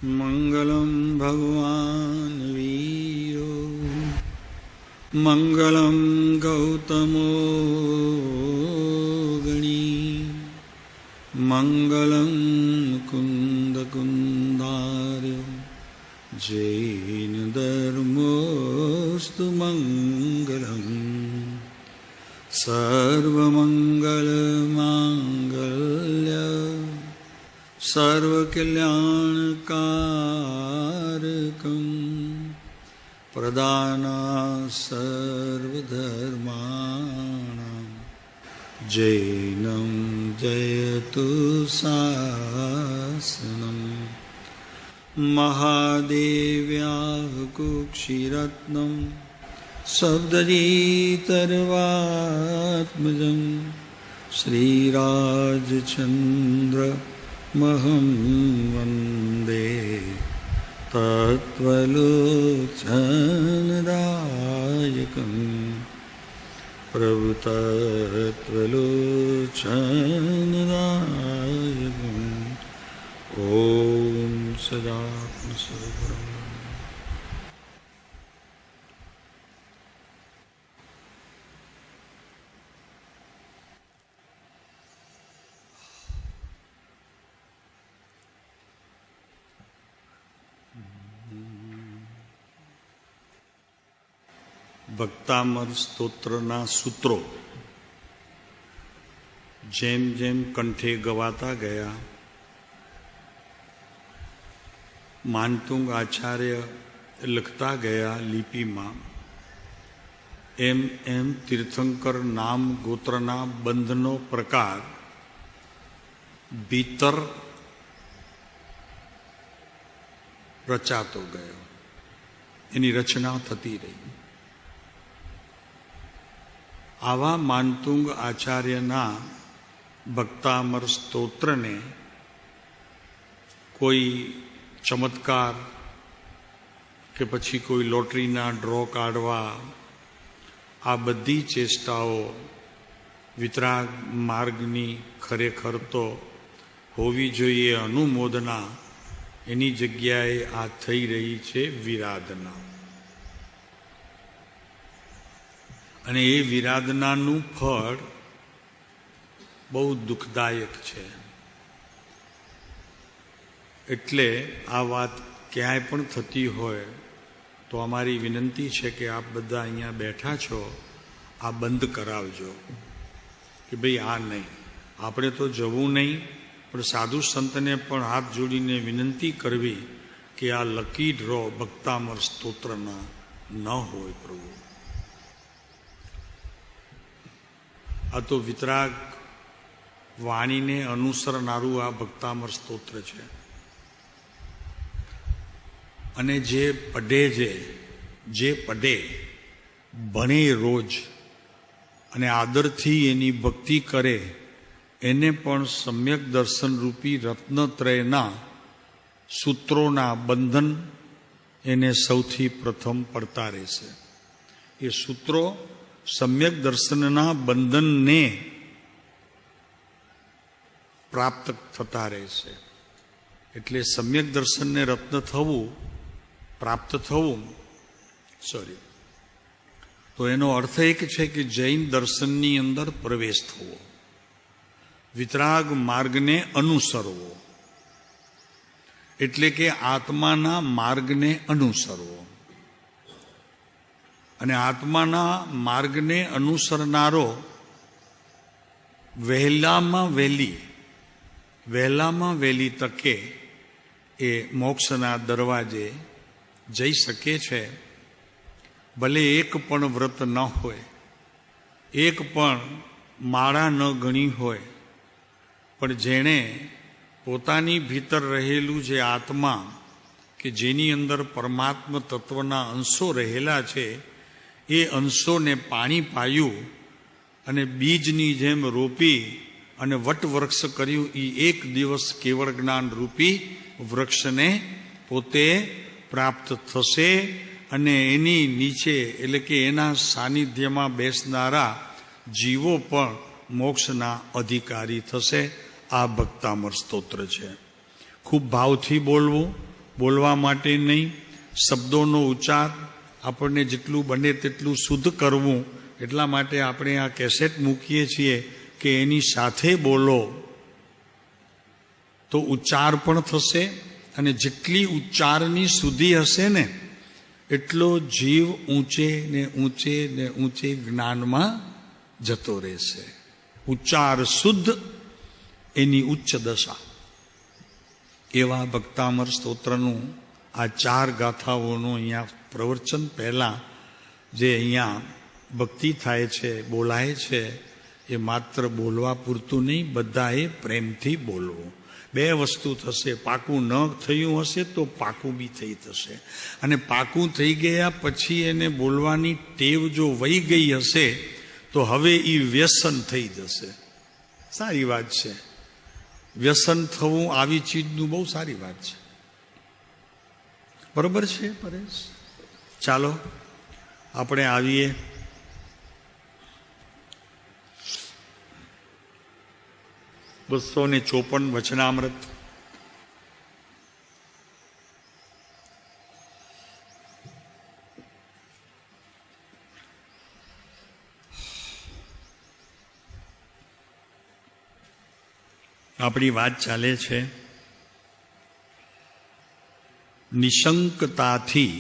मंगलम भगवान वीरो मंगलम गौतमो गणी मंगलम कुंद कुंदार्य जैन धर्मो સર્વેષામૃતસ્તુ મંગલમ સર્વમંગલમાંગલ્ય સર્વકલ્યાણકારકમ પ્રદાના સર્વધર્માણાં જૈનમ જયતુ શાસનમ મહાદેવ્યાઃ કુક્ષિરત્નમ સબ્દજીતર્વાત્મજં શ્રીરાજચંદ્રમહં વંદે તત્વલોચનદાયકં પ્રભુતત્વલોચનદાયકં ઓમ સદાત્મસ્વરૂપમ. ભક્તામર સ્તોત્રના સૂત્રો જેમ જેમ કંઠે ગવાતા ગયા, માનતુંગ આચાર્ય લખતા ગયા લિપિમાં, એમ એમ તીર્થંકર નામ ગોત્રના બંધનો પ્રકાર ભીતર રચાતો ગયો, એની રચના થતી રહી. આવા માનતુંગ આચાર્યના ભક્તામર સ્તોત્રને કોઈ ચમત્કાર કે પછી કોઈ લોટરીના ડ્રો કાઢવા, આ બધી ચેષ્ટાઓ વિતરાગ માર્ગની ખરેખર તો હોવી જોઈએ અનુમોદના, એની જગ્યાએ આ થઈ રહી છે વિરાધના. અને એ વિરાધનાનું ફળ બહુ દુઃખદાયક છે. એટલે આ વાત ક્યાંય પણ થતી હોય તો અમારી વિનંતી છે કે આપ બધા અહીંયા બેઠા છો, આ બંધ કરાવજો કે ભાઈ આ નહીં, આપણે તો જવું નહીં, પણ સાધુ સંતને પણ હાથ જોડીને વિનંતી કરવી કે આ લકી ડ્રો ભક્તામર સ્તોત્રના ન હોય પ્રભુ. આ તો વિતરાગ વાણીને અનુસરનારું આ ભક્તામર સ્તોત્ર છે. અને જે પઢે ભણે રોજ અને આદરથી એની ભક્તિ કરે, એને પણ સમ્યક દર્શનરૂપી રત્નત્રયના સૂત્રોના બંધન એને સૌથી પ્રથમ પડતા રહેશે. એ સૂત્રો સમ્યક દર્શનના બંધનને પ્રાપ્ત થતા રહેશે. એટલે સમ્યક દર્શનને રત્ન થવું, પ્રાપ્ત થવું, તો એનો અર્થ એક છે કે જૈન દર્શનની અંદર પ્રવેશ થવો, વિતરાગ માર્ગને અનુસરવો, એટલે કે આત્માના માર્ગને અનુસરવો. અને આત્માના માર્ગને અનુસરનારો વહેલામાં વહેલી તકે એ મોક્ષના દરવાજે જઈ શકે છે. ભલે એક પણ વ્રત ન હોય, એક પણ માળા ન ગણી હોય, પણ જેણે પોતાની ભીતર રહેલું જે આત્મા કે જેની અંદર પરમાત્મા તત્વના અંશો રહેલા છે, એ અંશોને પાણી પાયું અને બીજની જેમ રોપી અને વટવૃક્ષ કર્યું, એ એક દિવસ કેવળ જ્ઞાન રૂપી વૃક્ષને પોતે પ્રાપ્ત થશે. અને એની નીચે એટલે કે એના સાનિધ્યમાં બેસનારા જીવો પણ મોક્ષના અધિકારી થશે. આ ભક્તામર સ્તોત્ર છે. ખૂબ ભાવથી બોલવું, બોલવા માટે નહીં, શબ્દોનો ઉચ્ચાર આપણને જેટલું બને તેટલું શુદ્ધ કરવું. એટલા માટે આપણે આ કેસેટ મૂકીએ છીએ કે એની સાથે બોલો તો ઉચ્ચાર પણ થશે, અને જેટલી ઉચ્ચારની શુદ્ધિ હશે ને એટલો જીવ ઊંચે ને ઊંચે ને ઊંચે જ્ઞાનમાં જતો રહેશે. ઉચ્ચાર શુદ્ધ એની ઉચ્ચ દશા. એવા ભક્તામર સ્તોત્રનું આ 4 ગાથાઓનું અહીંયા પ્રવચન પહેલાં જે અહીંયા ભક્તિ થાય છે, બોલાય છે, એ માત્ર બોલવા પૂરતું નહીં, બધાએ પ્રેમથી બોલવું. 2 વસ્તુ થશે. પાકું ન થયું હશે તો પાકું બી થઈ થશે, અને પાકું થઈ ગયા પછી એને બોલવાની ટેવ જો વહી ગઈ હશે તો હવે એ વ્યસન થઈ જશે. સારી વાત છે. વ્યસન થવું આવી ચીજનું બહુ સારી વાત છે. બરોબર છે પરેશ? ચાલો આપણે આવીએ ₹254 વચનામૃત. આપણી વાત ચાલે છે નિશંકતાથી.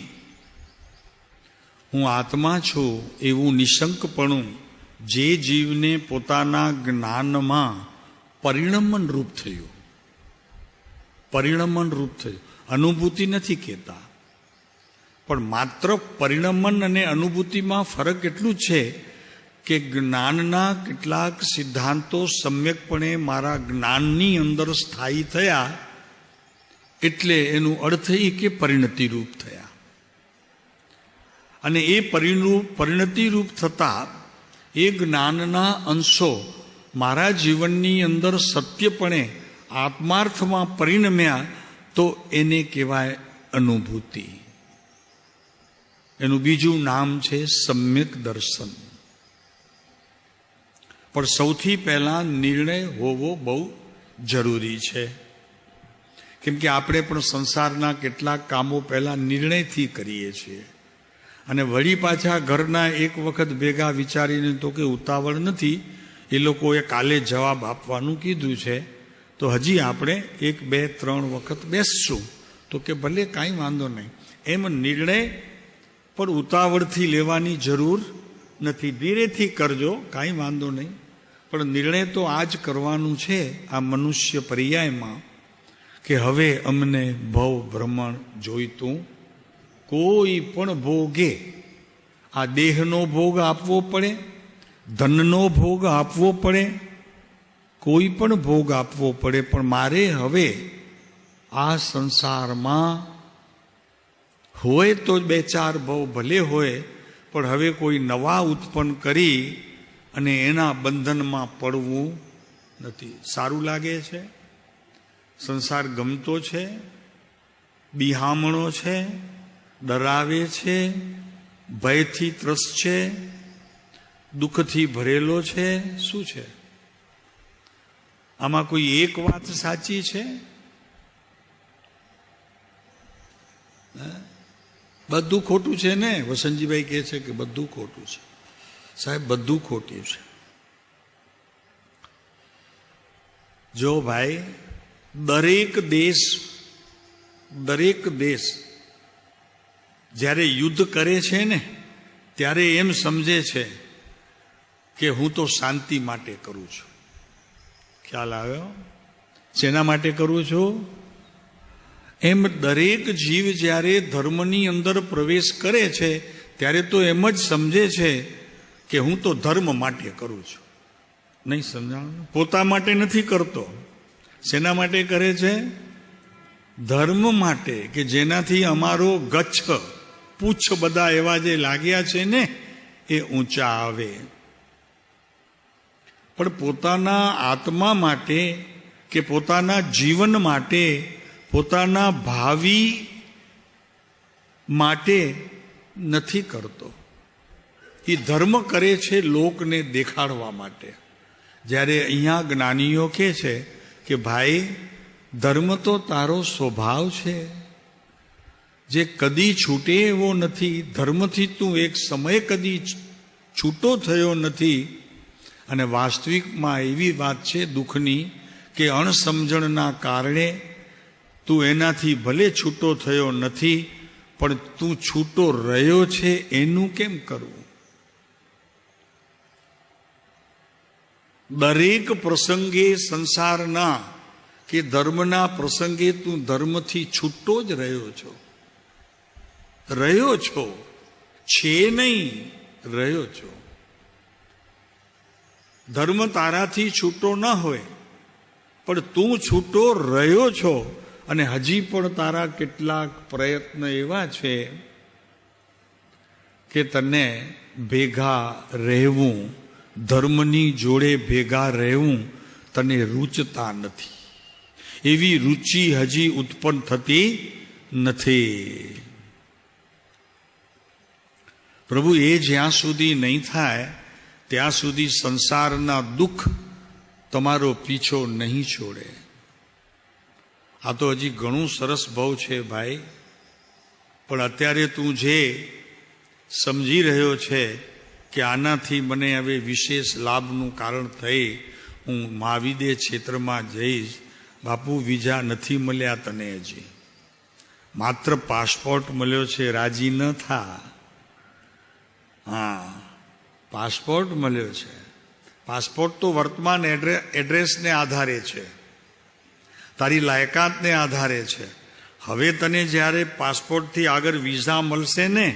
હું આત્મા છું એવું નિશંકપણું જે જીવને પોતાના જ્ઞાનમાં પરિણમન રૂપ થયું. પરિણમન રૂપ થયું. અનુભૂતિ નથી કહેતા, પણ માત્ર પરિણમન અને અનુભૂતિમાં ફરક એટલું છે કે જ્ઞાનના કેટલાક સિદ્ધાંતો સમ્યકપણે મારા જ્ઞાનની અંદર સ્થાયી થયા, એટલે એનું અર્થ એ કે પરિણતિ રૂપ થયા. અને એ પરિણતિ રૂપ થતા એ જ્ઞાનના અંશો મારા જીવનની અંદર સત્યપણે આત્માર્થમાં પરિણમ્યા, તો એને કહેવાય અનુભૂતિ. એનું બીજું નામ છે સમ્યક દર્શન. પણ સૌથી પહેલા નિર્ણય હોવો બહુ જરૂરી છે, કેમ કે આપણે પણ સંસારના કેટલાક કામો પહેલા નિર્ણયથી કરીએ છીએ, અને વળી પાછા ઘરના એક વખત ભેગા વિચારીને તો કે ઉતાવળ નથી, એ લોકોએ કાલે જવાબ આપવાનું કીધું છે, તો હજી આપણે 1, 2, 3 વખત બેસશું. તો કે ભલે કાંઈ વાંધો નહીં. એમ નિર્ણય પણ ઉતાવળથી લેવાની જરૂર નથી. ધીરેથી કરજો, કાંઈ વાંધો નહીં. પણ નિર્ણય તો આ જ કરવાનું છે આ મનુષ્ય પર્યાયમાં કે હવે અમને ભવ ભ્રમણ જોઈતું કોઈ પણ ભોગે. આ દેહનો ભોગ આપવો પડે, ધનનો ભોગ આપવો પડે, કોઈ પણ ભોગ આપવો પડે, પણ મારે હવે આ સંસારમાં હોય તો 2-4 ભવ ભલે હોય, પણ હવે કોઈ નવા ઉત્પન્ન કરી અને એના બંધનમાં પડવું નથી. સારું લાગે છે? સંસાર ગમતો છે? બિહામણો છે? ડરાવે છે? ભયથી ત્રસ્ત છે? દુઃખથી ભરેલો છે? શું છે આમાં? કોઈ એક વાત સાચી છે? બધું ખોટું છે ને? વસંતજીભાઈ કહે છે કે બધું ખોટું છે. સાહેબ, બધું ખોટું છે. જો ભાઈ, દરેક દેશ જ્યારે યુદ્ધ કરે છે ને, ત્યારે એમ સમજે છે કે હું તો શાંતિ માટે કરું છું. ખ્યાલ આવ્યો? શેના માટે કરું છું? એમ દરેક જીવ જ્યારે ધર્મની અંદર પ્રવેશ કરે છે ત્યારે તો એમ જ સમજે છે કે હું તો ધર્મ માટે કરું છું. નહીં સમજાણું? પોતા માટે નથી કરતો. શેના માટે કરે છે? ધર્મ માટે, કે જેનાથી અમારો ગચ્છ પૂછ બધા એવા જે લાગ્યા છે ને એ ઊંચા આવે. પણ પોતાના આત્મા માટે કે પોતાના જીવન માટે, પોતાના ભાવિ માટે નથી કરતો. એ ધર્મ કરે છે લોકને દેખાડવા માટે. જ્યારે અહીંયા જ્ઞાનીઓ કહે છે કે ભાઈ, ધર્મ તો તારો સ્વભાવ છે, જે કદી છૂટે એવો નથી. ધર્મથી તું એક સમય કદી છૂટો થયો નથી. અને વાસ્તવિકમાં એવી વાત છે દુઃખની કે અણસમજણના કારણે તું એનાથી ભલે છૂટો થયો નથી, પણ તું છૂટો રહ્યો છે એનું કેમ કરવું? દરેક પ્રસંગે સંસારના કે ધર્મના પ્રસંગે તું ધર્મથી છૂટો જ રહ્યો છો. રહ્યો છો, છે નહીં, રહ્યો છો. ધર્મ તારાથી છૂટો ન હોય, પણ તું છૂટો રહ્યો છો. અને હજી પણ તારા કેટલાક પ્રયત્ન એવા છે કે તને ભેગા રહેવું, ધર્મની જોડે ભેગા રહેવું તને રૂચતા નથી. એવી રુચિ હજી ઉત્પન્ન થતી નથી. પ્રભુ, એ જ્યાં સુધી નહીં થાય ત્યાં સુધી સંસારના દુઃખ તમારો પીછો નહીં છોડે. આ તો હજી ઘણું સરસ ભાવ છે ભાઈ, પણ અત્યારે તું જે સમજી રહ્યો છે કે આનાથી મને હવે વિશેષ લાભનું કારણ થઈ, હું મહાવિદ્ય ક્ષેત્રમાં જઈશ. બાપુ, વિઝા નથી મળ્યા તને, હજી માત્ર પાસપોર્ટ મળ્યો છે, રાજી ન થા. હા, પાસપોર્ટ મળ્યો છે. પાસપોર્ટ તો વર્તમાન એડ્રેસને આધારે છે, તારી લાયકાતને આધારે છે. હવે તને જ્યારે પાસપોર્ટથી આગળ વિઝા મળશે ને,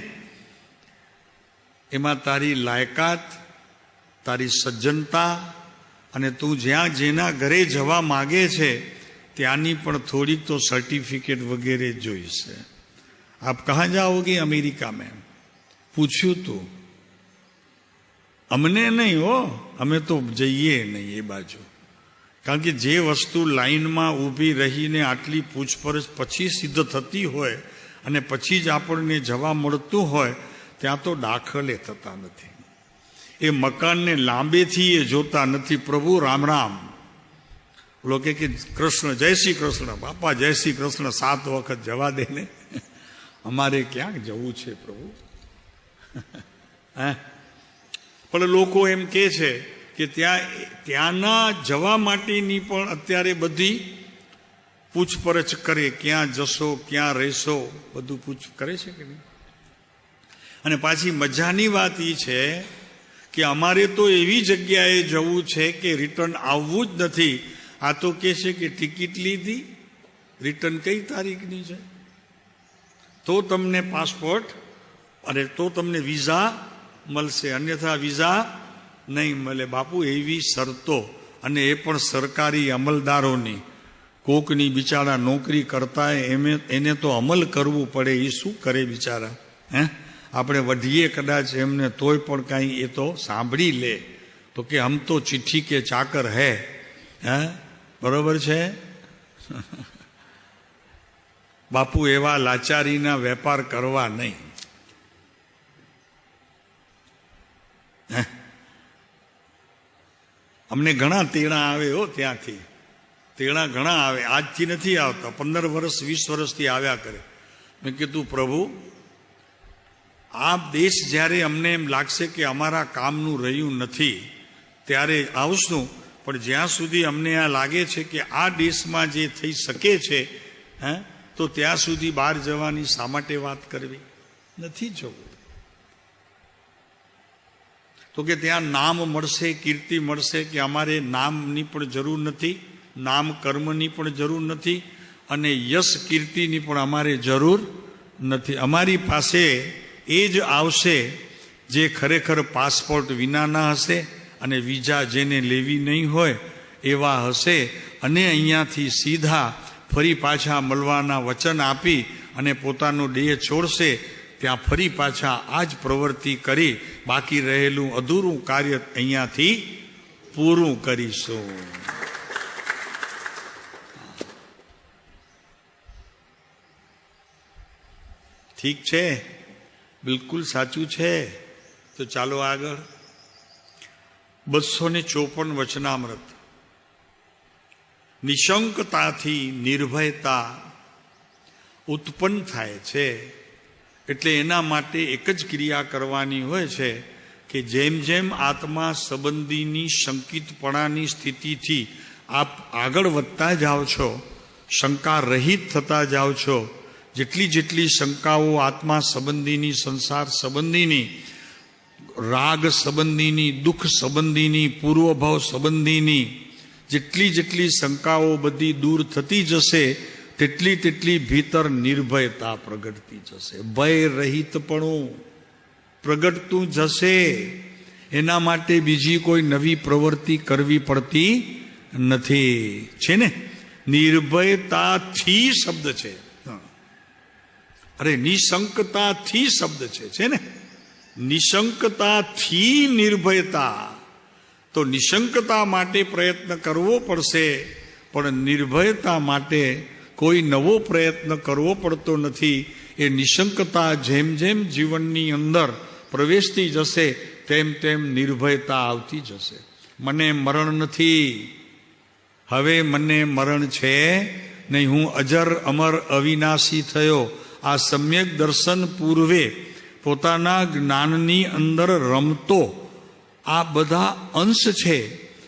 એમાં તારી લાયકાત, તારી સજ્જનતા અને તું જ્યાં જેના ઘરે જવા માગે છે ત્યાંની પણ થોડીક તો સર્ટિફિકેટ વગેરે જોઈશે. આપ કહા જાઓગે? અમેરિકા મેં પૂછ્યું તું? અમને નહીં હો, અમે તો જઈએ નહીં એ બાજુ. કારણ કે જે વસ્તુ લાઈનમાં ઊભી રહીને આટલી પૂછપરછ પછી સિદ્ધ થતી હોય અને પછી જ આપણને જવા મળતું હોય, ત્યાં તો દાખલે થતા નથી. એ મકાનને લાંબેથી એ જોતા નથી. પ્રભુ રામ રામ, લોકો કે કૃષ્ણ, જય શ્રી કૃષ્ણ. બાપા જય શ્રી કૃષ્ણ 7 વખત જવા દે ને, અમારે ક્યાંક જવું છે પ્રભુ. પણ લોકો એમ કે છે કે ત્યાંના જવા માટેની પણ અત્યારે બધી પૂછપરછ કરે, ક્યાં જશો, ક્યાં રહેશો, બધું કરે છે કે નહીં? અને પાછી મજાની વાત એ છે કે અમારે તો એવી જગ્યાએ જવું છે કે રિટર્ન આવવું જ નથી. આ તો કહે છે કે ટિકિટ લીધી, રિટર્ન કઈ તારીખની છે, તો તમને પાસપોર્ટ અને તો તમને વિઝા મળશે, અન્યથા વિઝા નહીં મળે. બાપુ, એવી શરતો, અને એ પણ સરકારી અમલદારોની. કોકની બિચારા નોકરી કરતા એને તો અમલ કરવું પડે. એ શું કરે બિચારા? આપણે વઢીએ કદાચ એમને, તોય પણ કાંઈ એ તો સાંભળી લે તો કે હમ તો ચિઠ્ઠી કે ચાકર હે. બરોબર છે? બાપુ, એવા લાચારીના વેપાર કરવા નહીં. અમને ઘણા તેણા આવે હો, ત્યાંથી તેણા ઘણા આવે. આજથી નથી આવતા, 15 વર્ષ 20 વર્ષથી આવ્યા કરે. મેં કીધું પ્રભુ, આ દેશ જ્યારે અમને એમ લાગશે કે અમારા કામનું રહ્યું નથી ત્યારે આવશું, પણ જ્યાં સુધી અમને આ લાગે છે કે આ દેશમાં જે થઈ શકે છે, તો ત્યાં સુધી બહાર જવાની શા માટે વાત કરવી? નથી જવું. તો કે ત્યાં નામ મળશે, કીર્તિ મળશે, કે અમારે નામની પણ જરૂર નથી, નામ કર્મની પણ જરૂર નથી, અને યશ કીર્તિની પણ અમારે જરૂર નથી. અમારી પાસે એ જ આવશે જે ખરેખર પાસપોર્ટ વિનાના હશે અને વિઝા જેને લેવી નહીં હોય એવા હશે, અને અહીંયાથી સીધા ફરી પાછા મળવાના વચન આપી અને પોતાનો દેહ છોડશે. ત્યાં ફરી પાછા આ જ પ્રવૃત્તિ કરી બાકી રહેલું અધૂરું કાર્ય અહીંયાથી પૂરું કરીશું. ઠીક છે? બિલકુલ સાચું છે. તો ચાલો આગળ. 254 વચનામૃત. નિશંકતાથી નિર્ભયતા ઉત્પન્ન થાય છે, એટલે એના માટે એક જ ક્રિયા કરવાની હોય છે કે જેમ જેમ આત્મા સંબંધીની શંકિતપણાની સ્થિતિથી આપ આગળ વધતા જાઓ છો, શંકા રહિત થતા જાઓ છો, જેટલી જેટલી શંકાઓ આત્મા સંબંધીની, સંસાર સંબંધીની, રાગ સંબંધીની, દુઃખ સંબંધીની, પૂર્વભાવ સંબંધીની જેટલી જેટલી શંકાઓ બધી દૂર થતી જશે તેટલી તેટલી ભીતર નિર્ભયતા પ્રગટતી જશે. ભય રહિતપણું પ્રગટતું જશે. એના માટે બીજી કોઈ નવી પ્રવૃત્તિ કરવી પડતી નથી. છે ને, નિર્ભયતાથી શબ્દ છે. અરે નિશંકતાથી શબ્દ છે ને, નિશંકતાથી નિર્ભયતા. તો નિશંકતા માટે પ્રયત્ન કરવો પડશે, પણ નિર્ભયતા માટે કોઈ નવો પ્રયત્ન કરવો પડતો નથી. એ નિશંકતા જેમ જેમ જીવનની અંદર પ્રવેશતી જશે તેમ તેમ નિર્ભયતા આવતી જશે. મને મરણ નથી, હવે મને મરણ છે નહીં, હું અજર અમર અવિનાશી થયો. આ સમ્યક દર્શન પૂર્વે પોતાના જ્ઞાનની અંદર રમતો આ બધા અંશ છે,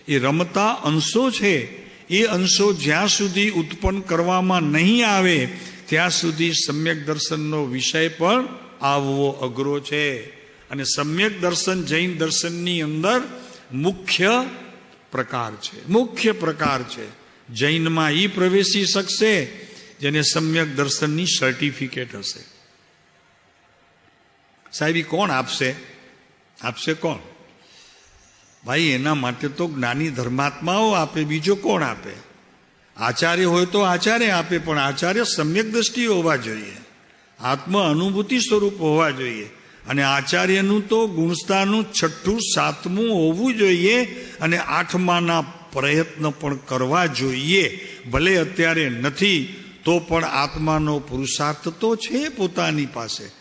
એ રમતા અંશો છે. એ અંશો જ્યાં સુધી ઉત્પન્ન કરવામાં નહીં આવે ત્યાં સુધી સમ્યક દર્શનનો વિષય પણ આવવો અઘરો છે. અને સમ્યક દર્શન જૈન દર્શનની અંદર મુખ્ય પ્રકાર છે, મુખ્ય પ્રકાર છે. જૈનમાં એ પ્રવેશી શકશે જેને સમ્યક દર્શનની સર્ટિફિકેટ હશે. સાહેબ કોણ આપશે? આપશે કોણ? ભાઈ એના માટે તો જ્ઞાની ધર્માત્માઓ આપે, બીજો કોણ આપે? આચાર્ય હોય તો આચાર્ય આપે, પણ આચાર્ય સમ્યક દ્રષ્ટિ હોવા જોઈએ, આત્મ અનુભૂતિ સ્વરૂપ હોવા જોઈએ. અને આચાર્યનું તો ગુણસ્તાનું 6, 7મું હોવું જોઈએ, અને 8માના પ્રયત્ન પણ કરવા જોઈએ. ભલે અત્યારે નથી તો પણ આત્માનો પુરુષાર્થ તો છે પોતાની પાસે.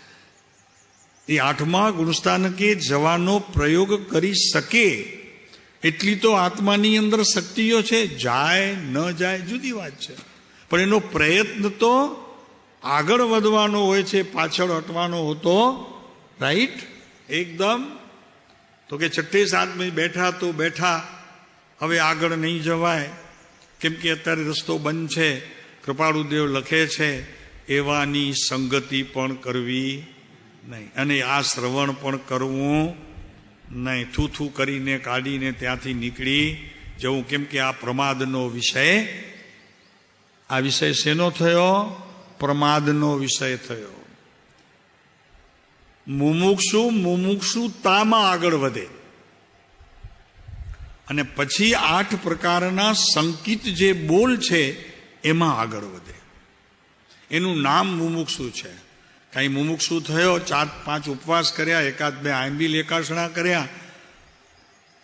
એ 8મા ગુણસ્થાનકે જવાનો પ્રયોગ કરી શકે એટલી તો આત્માની અંદર શક્તિઓ છે. જાય ન જાય જુદી વાત છે, પણ એનો પ્રયત્ન તો આગળ વધવાનો હોય છે, પાછળ હટવાનો હોતો રાઈટ એકદમ. તો કે 6 7 બેઠા તો બેઠા, હવે આગળ નહીં જવાય કેમ કે અત્યારે રસ્તો બંધ છે. કૃપાળુદેવ લખે છે એવાની સંગતિ પણ કરવી નહીં, અને આ શ્રવણ પણ કરવું નહીં. થૂથું કરીને કાઢીને ત્યાંથી નીકળી જવું. કેમ કે આ પ્રમાદનો વિષય, આ વિષય શેનો થયો? પ્રમાદનો વિષય થયો. મુમુક્ષુતામાં આગળ વધે અને પછી 8 પ્રકારના સંકિત જે બોલ છે એમાં આગળ વધે. એનું નામ મુમુક્ષુ છે. કઈ મુમુક્ષુ થયો, 4-5 ઉપવાસ કર્યા, 1-2 આંબીલ એકાસણા કર્યા,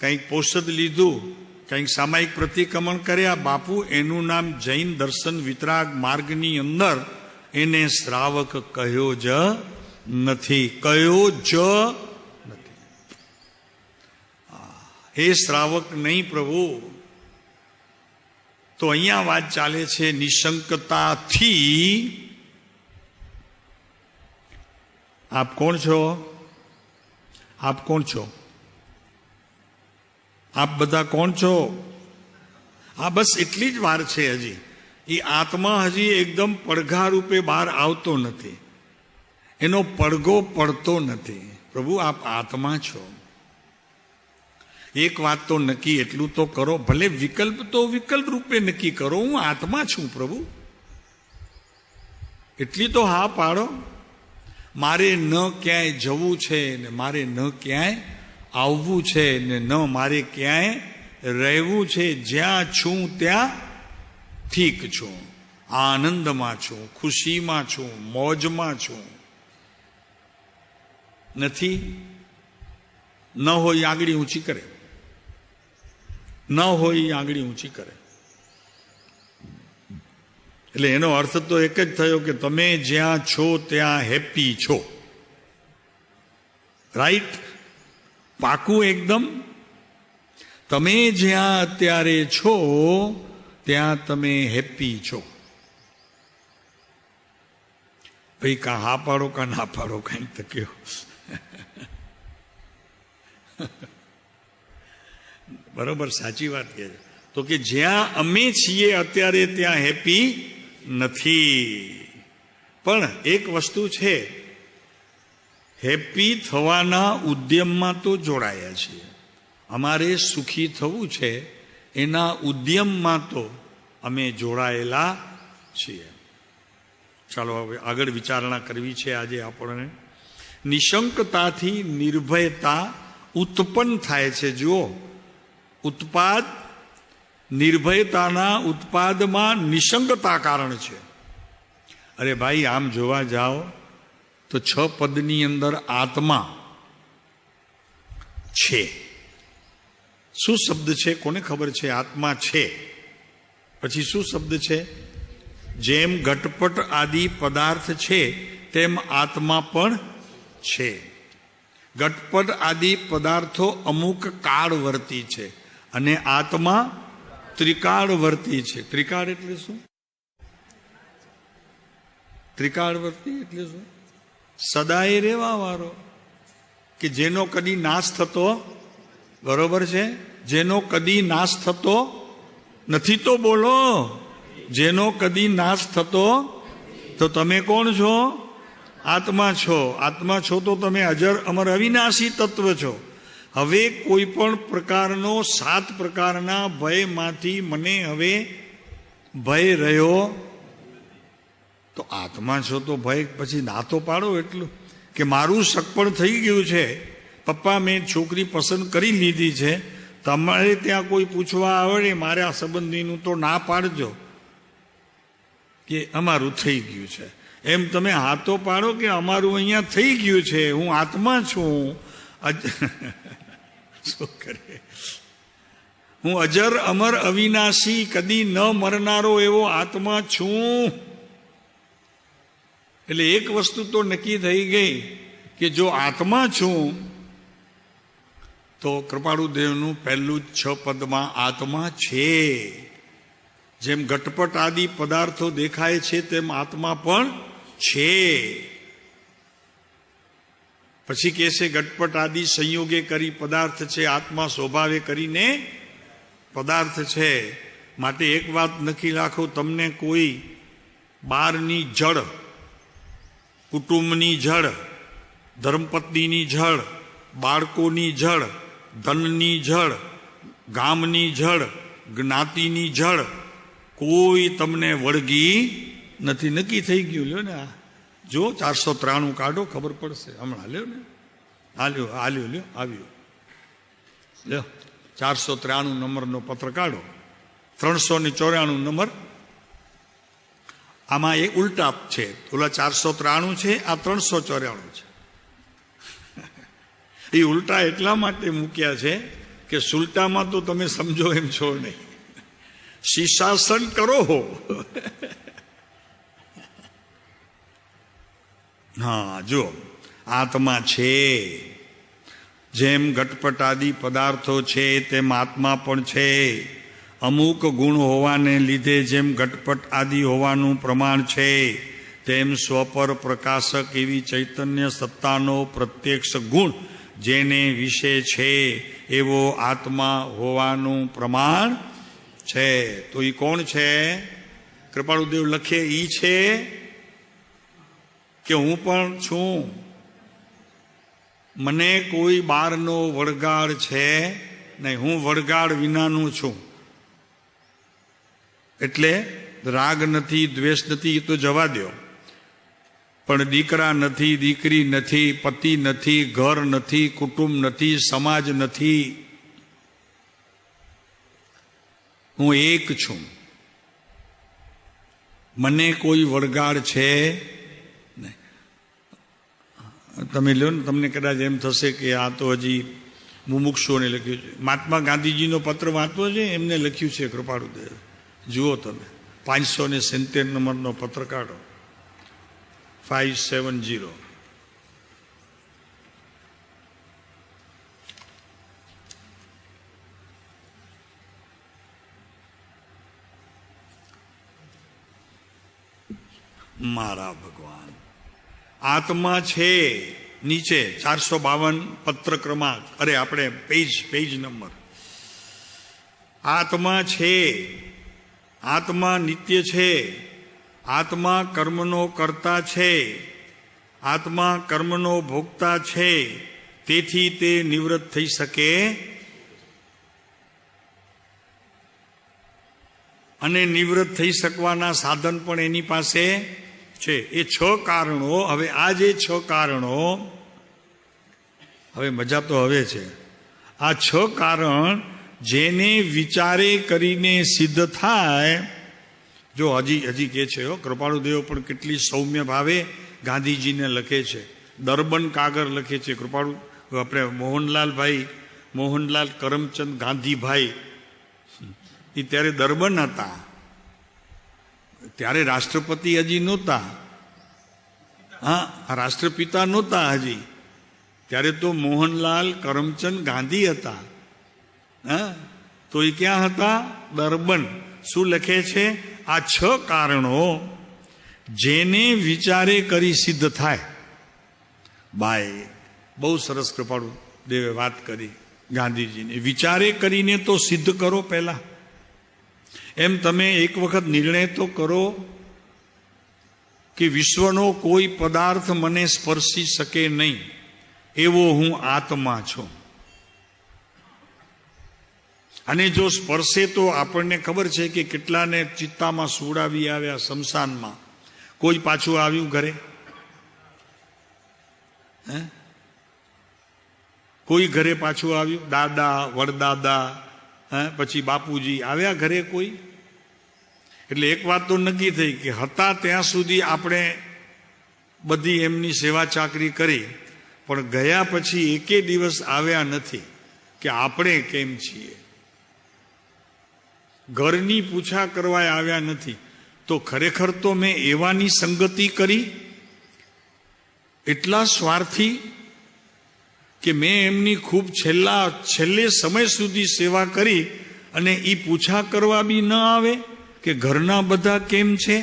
કંઈક પોષદ લીધું, કંઈક સામાયિક પ્રતિક્રમણ કર્યા, બાપુ એનું નામ જૈન દર્શન વિતરાગ માર્ગની અંદર એને શ્રાવક કહ્યો જ નથી. કહ્યો જ નથી. હે શ્રાવક નહીં પ્રભુ. તો અહીંયા વાત ચાલે છે નિશંકતાથી. આપ કોણ છો? આપ કોણ છો? આપ બધા કોણ છો? આ બસ એટલી જ વાર છે. હજી એ આત્મા હજી એકદમ પડઘા રૂપે બહાર આવતો નથી, એનો પડઘો પડતો નથી. પ્રભુ આપ આત્મા છો. એક વાત તો નક્કી એટલું તો કરો, ભલે વિકલ્પ તો વિકલ્પ રૂપે નક્કી કરો, હું આત્મા છું પ્રભુ, એટલી તો હા પાડો. મારે ન ક્યાંય જવું છે ને મારે ન ક્યાંય આવવું છે ને ન મારે ક્યાંય રહેવું છે. જ્યાં છું ત્યાં ઠીક છું, આનંદમાં છું, ખુશીમાં છું, મોજમાં છું. નથી ન હોય આંગળી ઊંચી કરે, ન હોય આંગળી ઊંચી કરે. એટલે એનો અર્થ તો એક જ થયો કે તમે જ્યાં છો ત્યાં હેપી છો. રાઈટ? પાકું એકદમ. તમે જ્યાં અત્યારે છો ત્યાં તમે હેપી છો. ભાઈ કા હા પાડો કા ના પાડો, કંઈક તો કહો. બરોબર, સાચી વાત કહે છે. તો કે જ્યાં અમે છીએ અત્યારે ત્યાં હેપી નથી, પણ એક વસ્તુ છે, હેપી થવાના ઉદ્યમમાં તો જોડાયા છીએ. અમારે સુખી થવું છે એના ઉદ્યમમાં તો અમે જોડાયેલા છીએ. ચાલો હવે આગળ વિચારણા કરવી છે. આજે આપણને નિશંકતાથી નિર્ભયતા ઉત્પન્ન થાય છે. જુઓ, ઉત્પાદ, નિર્ભયતાના ઉત્પાદમાં નિશંકતા કારણ છે. અરે ભાઈ, આમ જોવા જાઓ તો 6 પદની અંદર આત્મા છે. શું શબ્દ છે? કોને ખબર છે? આત્મા છે. પછી શું શબ્દ છે? જેમ ઘટપટ આદિ પદાર્થ છે તેમ આત્મા પણ છે. ઘટપટ આદિ પદાર્થો અમુક કાળવર્તી છે અને આત્મા ત્રિકાળવર્તી છે. ત્રિકાળ એટલે શું? ત્રિકાળવર્તી એટલે શું? સદાય રહેવા વાળો, કે જેનો કદી નાશ થતો, બરોબર છે, જેનો કદી નાશ થતો નથી. તો બોલો, જેનો કદી નાશ થતો. તો તમે કોણ છો? આત્મા છો. આત્મા છો તો તમે અજર અમર અવિનાશી તત્વ છો. હવે કોઈ પણ પ્રકારનો 7 પ્રકારના ભયમાંથી મને હવે ભય રહ્યો, તો આત્મા છો તો ભય પછી ના તો પાડો. એટલું કે મારું સગપણ થઈ ગયું છે, પપ્પા મેં છોકરી પસંદ કરી લીધી છે, તમારે ત્યાં કોઈ પૂછવા આવે મારે આ સંબંધીનું, તો ના પાડજો કે અમારું થઈ ગયું છે. એમ તમે હાથો પાડો કે અમારું અહીંયા થઈ ગયું છે, હું આત્મા છું. શું કરે? હું અજર અમર અવિનાશી કદી ન મરનારો એવો આત્મા છું. એટલે એક વસ્તુ તો નક્કી થઈ ગઈ કે જો આત્મા છું તો કૃપાળુદેવનું પહેલું 6 પદમાં આત્મા છે. જેમ ઘટપટ આદિ પદાર્થો દેખાય છે તેમ આત્મા પણ છે. પછી કહેશે ઘટપટ આદિ સંયોગે કરી પદાર્થ છે, આત્મા સ્વભાવે કરીને પદાર્થ છે. માટે એક વાત નક્કી રાખો, તમને કોઈ બહારની જળ, કુટુંબની જળ, ધર્મપત્નીની જળ, બાળકોની જળ, ધનની જળ, ગામની જળ, જ્ઞાતિની જળ કોઈ તમને વળગી નથી. નક્કી થઈ ગયું. લ્યો ને, આ જો 493 કાઢો, ખબર પડશે હમણાં. લ્યો ને, હાલ્યો હાલ્યો, લ્યો આવ્યો, લ્યો 493 નંબરનો પત્ર કાઢો. 394 નંબર. આમાં એ ઉલટા છે. ઓલા 493 છે, આ 394 છે. એ ઉલટા એટલા માટે મૂક્યા છે કે સુલટામાં તો તમે સમજો એમ છો નહીં. શીશાસન કરો. હા, જો આત્મા છે. જેમ ઘટપટ આદિ પદાર્થો છે તેમ આત્મા પણ છે. અમુક ગુણ હોવાને લીધે જેમ ઘટપટ આદિ હોવાનું પ્રમાણ છે તેમ સ્વપર પ્રકાશક એવી ચૈતન્ય સત્તાનો પ્રત્યક્ષ ગુણ જેને વિશે છે એવો આત્મા હોવાનું પ્રમાણ છે. તો એ કોણ છે? કૃપાળુદેવ લખે ઈ છે કે હું પણ છું. મને કોઈ બહારનો વળગાડ છે નહીં, હું વળગાડ વિનાનું છું. એટલે રાગ નથી, દ્વેષ નથી, એ તો જવા દો. પણ દીકરા નથી, દીકરી નથી, પતિ નથી, ઘર નથી, કુટુંબ નથી, સમાજ નથી. હું એક છું. મને કોઈ વળગાડ છે નહીં. તમે લ્યો ને, તમને કદાચ એમ થશે કે આ તો હજી મુમુક્ષુઓને લખ્યું છે. મહાત્મા ગાંધીજીનો પત્ર વાંચવો છે, એમને લખ્યું છે કૃપાળુદેવ. જુઓ તમે, 570 નંબરનો પત્ર કાઢો. 570. મારા ભગવાન, આત્મા છે. નીચે 452 પત્ર ક્રમાંક, અરે આપણે પેજ નંબર. આત્મા છે. આત્મા નિત્ય છે. આત્મા કર્મનો કર્તા છે, આત્મા કર્મનો ભોગતા છે, તેથી તે નિવૃત્ત થઈ શકે અને નિવૃત્ત થઈ શકવાના સાધન પણ એની પાસે છે. એ 6 કારણો. હવે આ જે 6 કારણો, હવે મજા તો હવે છે. આ 6 કારણ જેને વિચારે કરીને સિદ્ધ થાય. જો હજી કે છે કૃપાળુદેવ પણ કેટલી સૌમ્ય ભાવે ગાંધીજીને લખે છે. દર્બન કાગળ લખે છે કૃપાળુ આપણે મોહનલાલ કરમચંદ ગાંધીભાઈ. એ ત્યારે દર્બન હતા, ત્યારે રાષ્ટ્રપતિ હજી નહોતા, રાષ્ટ્રપિતા નહોતા હજી. ત્યારે તો મોહનલાલ કરમચંદ ગાંધી હતા. તો એ ક્યાં હતા? દર્બન. શું લખે છે? આ 6 કારણો જેને વિચારે કરી સિદ્ધ થાય. બાય બહુ સરસ કૃપાળુ દેવે વાત કરી ગાંધીજીને. વિચારે કરીને તો સિદ્ધ કરો પહેલા. એમ તમે એક વખત નિર્ણય તો કરો કે વિશ્વનો કોઈ પદાર્થ મને સ્પર્શી શકે નહીં, એવો હું આત્મા છું. અને જો સ્પર્શે તો આપણને ખબર છે કે કેટલાને ચિત્તામાં સુવડાવી આવ્યા સ્મશાનમાં. કોઈ પાછું આવ્યું ઘરે? કોઈ ઘરે પાછું આવ્યું? દાદા, વડદાદા, પછી બાપુજી આવ્યા ઘરે કોઈ? એટલે એક વાત તો નક્કી થઈ કે હતા ત્યાં સુધી આપણે બધી એમની સેવા ચાકરી કરી, પણ ગયા પછી એકે દિવસ આવ્યા નથી કે આપણે કેમ છીએ. ઘરની પૂછા કરવા આવ્યા નથી. તો ખરેખર તો મેં એવાની સંગતિ કરી, એટલા સ્વાર્થી કે મેં એમની ખૂબ છેલ્લે સમય સુધી સેવા કરી અને એ પૂછા કરવા બી ન આવે કે ઘરના બધા કેમ છે.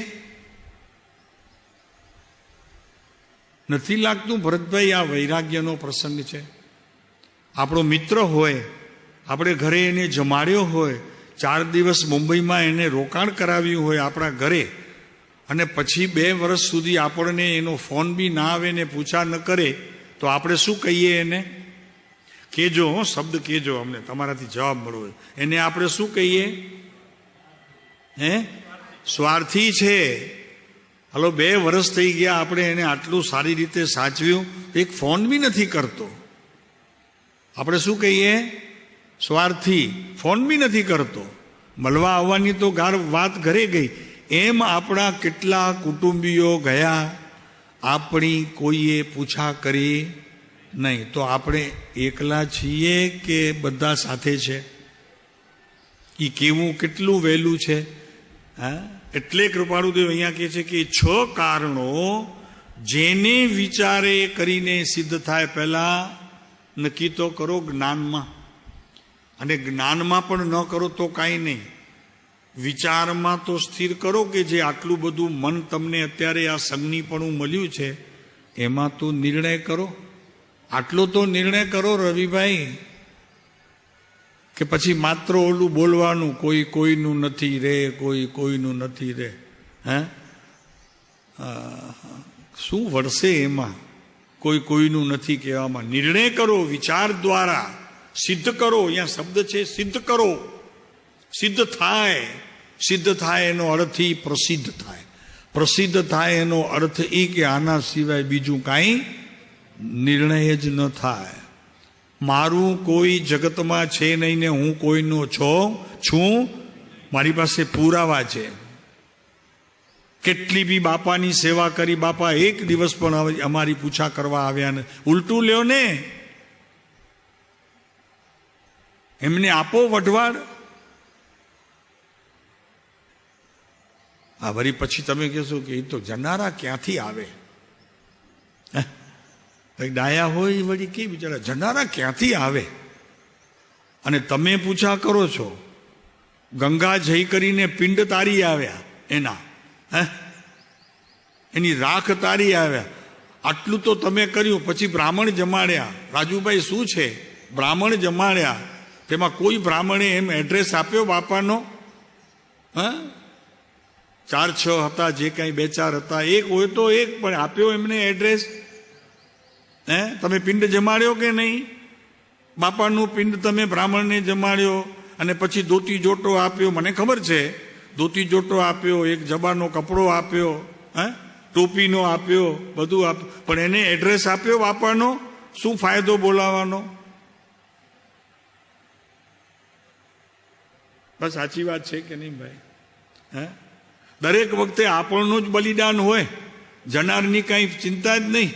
નથી લાગતું ભરતભાઈ આ વૈરાગ્યનો પ્રસંગ છે? આપણો મિત્ર હોય, આપણે ઘરે એને જમાડ્યો હોય, 4 દિવસ મુંબઈમાં એને રોકાણ કરાવ્યું હોય આપણા ઘરે, અને પછી 2 વર્ષ સુધી આપણને એનો ફોન બી ના આવે ને પૂછા ન કરે, તો આપણે શું કહીએ એને? કેજો, શબ્દ કેજો, અમને તમારાથી જવાબ મળવો. એને આપણે શું કહીએ? સ્વાર્થી છે. હલો, 2 વર્ષ થઈ ગયા, આપણે એને આટલું સારી રીતે સાચવ્યું, એક ફોન બી નથી કરતો. આપણે શું કહીએ? સ્વાર્થી. ફોન બી નથી કરતો. મળવા આવવાની તો વાત ઘરે ગઈ. એમ આપણા કેટલા કુટુંબીઓ ગયા, આપણી કોઈએ પૂછા કરી નહીં. તો આપણે એકલા છીએ કે બધા સાથે છે? એ કેવું કેટલું વહેલું છે. એટલે કૃપાળુદેવ અહીંયા કહે છે કે 6 કારણો જેને વિચારે કરીને સિદ્ધ થાય. પહેલા નક્કી તો કરો જ્ઞાનમાં, અને જ્ઞાનમાં પણ ન કરો તો કાંઈ નહીં. વિચારમાં તો સ્થિર કરો કે જે આટલું બધું મન તમને અત્યારે આ સંજ્ઞીપણું મળ્યું છે એમાં તો નિર્ણય કરો. આટલો તો નિર્ણય કરો રવિભાઈ, કે પછી માત્ર ઓલું બોલવાનું કોઈ કોઈનું નથી રે, કોઈ કોઈનું નથી રે. શું વળશે એમાં? કોઈ કોઈનું નથી કહેવામાં. નિર્ણય કરો, વિચાર દ્વારા સિદ્ધ કરો. અહીંયા શબ્દ છે સિદ્ધ કરો. સિદ્ધ થાય. સિદ્ધ થાય એનો અર્થ ઈ પ્રસિદ્ધ થાય. પ્રસિદ્ધ થાય એનો અર્થ એ કે આના સિવાય બીજું કાંઈ નિર્ણય જ ન થાય. મારું કોઈ જગતમાં છે નહીં ને હું કોઈનો છું. મારી પાસે પુરાવા છે. કેટલી બી બાપાની સેવા કરી, બાપા એક દિવસ પણ અમારી પૂછા કરવા આવ્યા ને. ઉલટું લ્યો ને, એમને આપો વઢવાડ. વળી પછી તમે કહેશો કે એ તો જનારા ક્યાંથી આવે? ડાયા હોય વળી કે બિચારા જનારા ક્યાંથી આવે? અને તમે પૂછા કરો છો. ગંગા જઈ કરીને પિંડ તારી આવ્યા એના, એની રાખ તારી આવ્યા. આટલું તો તમે કર્યું. પછી બ્રાહ્મણ જમાડ્યા. રાજુભાઈ શું છે? બ્રાહ્મણ જમાડ્યા. તેમાં કોઈ બ્રાહ્મણે એમ એડ્રેસ આપ્યો બાપાનો? 4-6 હતા, જે કાંઈ 2-4 હતા, એક હોય તો એક, પણ આપ્યો એમને એડ્રેસ. તમે પિંડ જમાડ્યો કે નહીં? બાપાનું પિંડ તમે બ્રાહ્મણને જમાડ્યો અને પછી ધોતી જોટો આપ્યો. મને ખબર છે, ધોતી જોટો આપ્યો, એક જબાનો કપડો આપ્યો, ટોપીનો આપ્યો, બધું આપ્યું, પણ એને એડ્રેસ આપ્યો બાપાનો. શું ફાયદો બોલાવાનો? બસ સાચી વાત છે કે નહીં ભાઈ? દરેક વખતે આપણનું જ બલિદાન હોય, જનારની કાંઈ ચિંતા જ નહીં,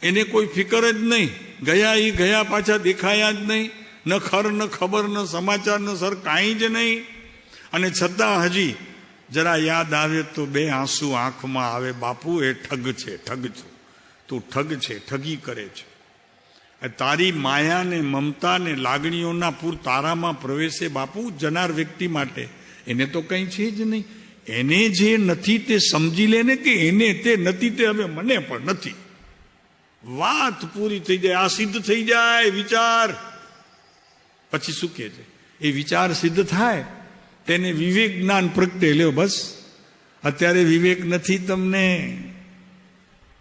એને કોઈ ફિકર જ નહીં. ગયા એ ગયા, પાછા દેખાયા જ નહીં, ન ખર ન ખબર ન સમાચાર ન સર, કાંઈ જ નહીં. અને છતાં હજી જરા યાદ આવે તો 2 આંસુ આંખમાં આવે. બાપુ, એ ઠગ છે, ઠગ છું, તું ઠગ છે, ઠગી કરે છે. તારી માયા ને મમતા ને લાગણીઓના પૂર તારામાં પ્રવેશે બાપુ જનાર વ્યક્તિ માટે. એને તો કંઈ છે જ નહીં. એને જે નથી તે સમજી લે ને, કે એને તે નથી તે હવે મને પણ નથી. વાત પૂરી થઈ જાય, આ સિદ્ધ થઈ જાય વિચાર. પછી શું કહે છે? એ વિચાર સિદ્ધ થાય તેને વિવેક જ્ઞાન પ્રગટે. લ્યો બસ, અત્યારે વિવેક નથી તમને,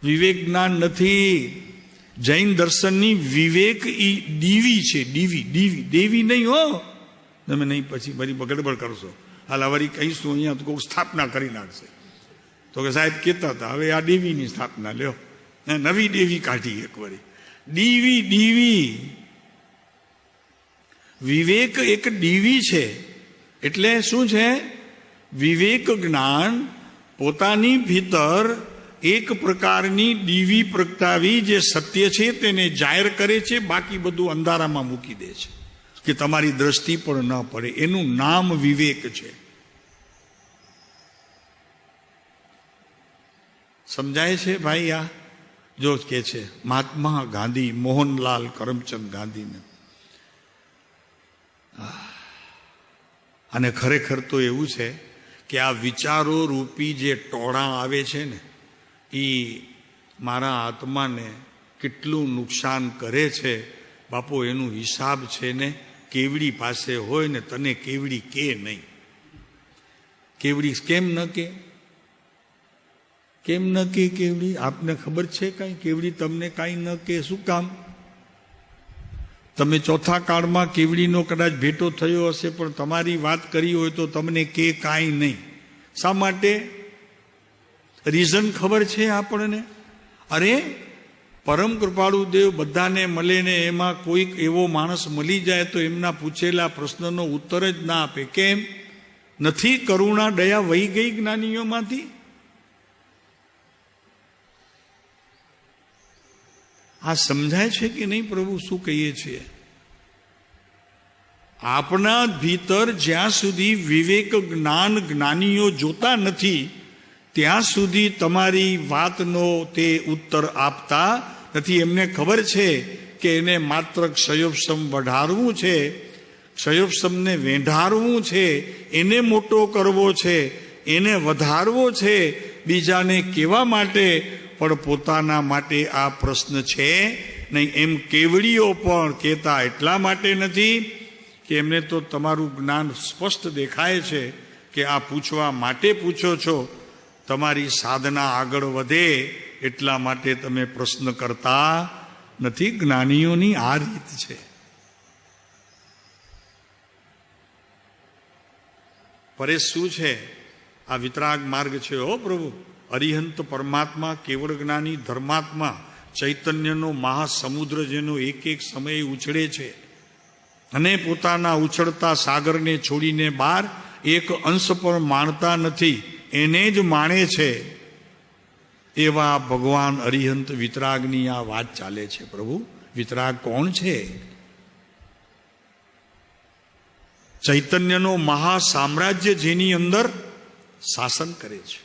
વિવેક જ્ઞાન નથી. જૈન દર્શનની વિવેક ઈ દીવી છે, દીવી, દીવી, દેવી નહીં હો. તમે નહીં પછી બધી બગડબડ કરશો. હાલ વળી કહીશું અહીંયા તો કોઈ સ્થાપના કરી નાખશે. તો કે સાહેબ કહેતા હતા, હવે આ દેવીની સ્થાપના લ્યો, નવી દેવી કાઢી એક વળી. દીવી, દીવી. વિવેક એક દીવી છે. એટલે શું છે? વિવેક જ્ઞાન પોતાની ભીતર એક પ્રકારની દીવી પ્રગટાવી જે સત્ય છે તેને જાહેર કરે છે, બાકી બધું અંધારામાં મૂકી દે છે કે તમારી દ્રષ્ટિ પણ ન પડે. એનું નામ વિવેક છે. સમજાય છે ભાઈ? આ જો કે છે મહાત્મા ગાંધી, મોહનલાલ કરમચંદ ગાંધીને. અને ખરેખર તો એવું છે કે આ વિચારો રૂપી જે ટોળા આવે છે ને, એ મારા આત્માને કેટલું નુકસાન કરે છે બાપુ, એનું હિસાબ છે ને કેવડી પાસે હોય ને. તને કેવડી કે નહીં? કેવડી કેમ ન કે? કેમ ન કે કેવડી? આપને ખબર છે કાંઈ? કેવડી તમને કાંઈ ન કે શું કામ? તમે ચોથા કાળમાં કેવડીનો કદાચ ભેટો થયો હશે, પણ તમારી વાત કરી હોય તો તમને કે કાંઈ નહીં. શા માટે? રીઝન ખબર છે આપણને? અરે પરમ કૃપાળુ દેવ બધાને મળે ને એમાં કોઈક એવો માણસ મળી જાય તો એમના પૂછેલા પ્રશ્નનો ઉત્તર જ ના આપે. કેમ? નથી કરુણા દયા વહી ગઈ જ્ઞાનીઓમાંથી? આ સમજાય છે કે નહીં પ્રભુ શું કહીએ છીએ? આપણા ભીતર જ્યાં સુધી વિવેક જ્ઞાન જ્ઞાનીઓ જોતા નથી ત્યાં સુધી તમારી વાતનો તે ઉત્તર આપતા નથી. એમને ખબર છે કે એને માત્ર ક્ષયોપસમ વધારવું છે, ક્ષયોપસમને વેંઢારવું છે, એને મોટો કરવો છે, એને વધારવો છે. બીજાને કહેવા માટે પણ પોતાના માટે આ પ્રશ્ન છે નહીં. એમ કેવડીઓ પણ કહેતા એટલા માટે નથી કે એમને તો તમારું જ્ઞાન સ્પષ્ટ દેખાય છે કે આ પૂછવા માટે પૂછો છો. તમારી સાધના આગળ વધે એટલા માટે તમે પ્રશ્ન કરતા નથી. જ્ઞાનીઓની આ રીત છે. પરેશ શું છે? આ વિતરાગ માર્ગ છે હો પ્રભુ. અરિહંત પરમાત્મા, કેવળ જ્ઞાની ધર્માત્મા, ચૈતન્યનો મહાસમુદ્ર જેનો એક એક સમયે ઉછળે છે અને પોતાના ઉછળતા સાગરને છોડીને બહાર એક અંશ પણ માણતા નથી, એને જ માણે છે. એવા ભગવાન અરિહંત વિતરાગની આ વાત ચાલે છે. પ્રભુ વિતરાગ કોણ છે? ચૈતન્યનો મહાસામ્રાજ્ય જેની અંદર શાસન કરે છે,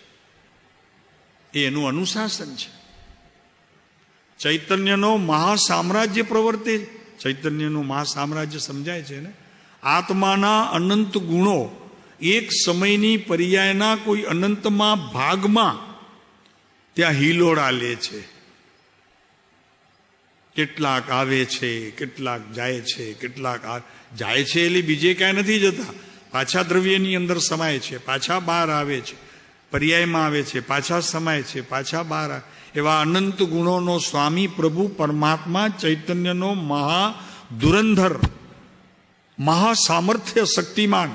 એનું અનુશાસન છે. ચૈતન્યનો મહાસામ્રાજ્ય પ્રવર્તે. ચૈતન્યનું મહાસામ્રાજ્ય સમજાય છે ને? આત્માના અનંત ગુણો એક સમયની પર્યાયના કોઈ અનંતમાં ભાગમાં ત્યાં હિલોડા લે છે. કેટલાક આવે છે, કેટલાક જાય છે, કેટલાક જાય છે એટલે બીજે ક્યાંય નથી જતા. પાછા દ્રવ્યની અંદર સમાય છે, પાછા બહાર આવે છે, પર્યાયમાં આવે છે, પાછા સમાય છે, પાછા બહાર આવે. એવા અનંત ગુણોનો સ્વામી પ્રભુ પરમાત્મા ચૈતન્યનો મહાધુરંધર, મહાસામર્થ્ય શક્તિમાન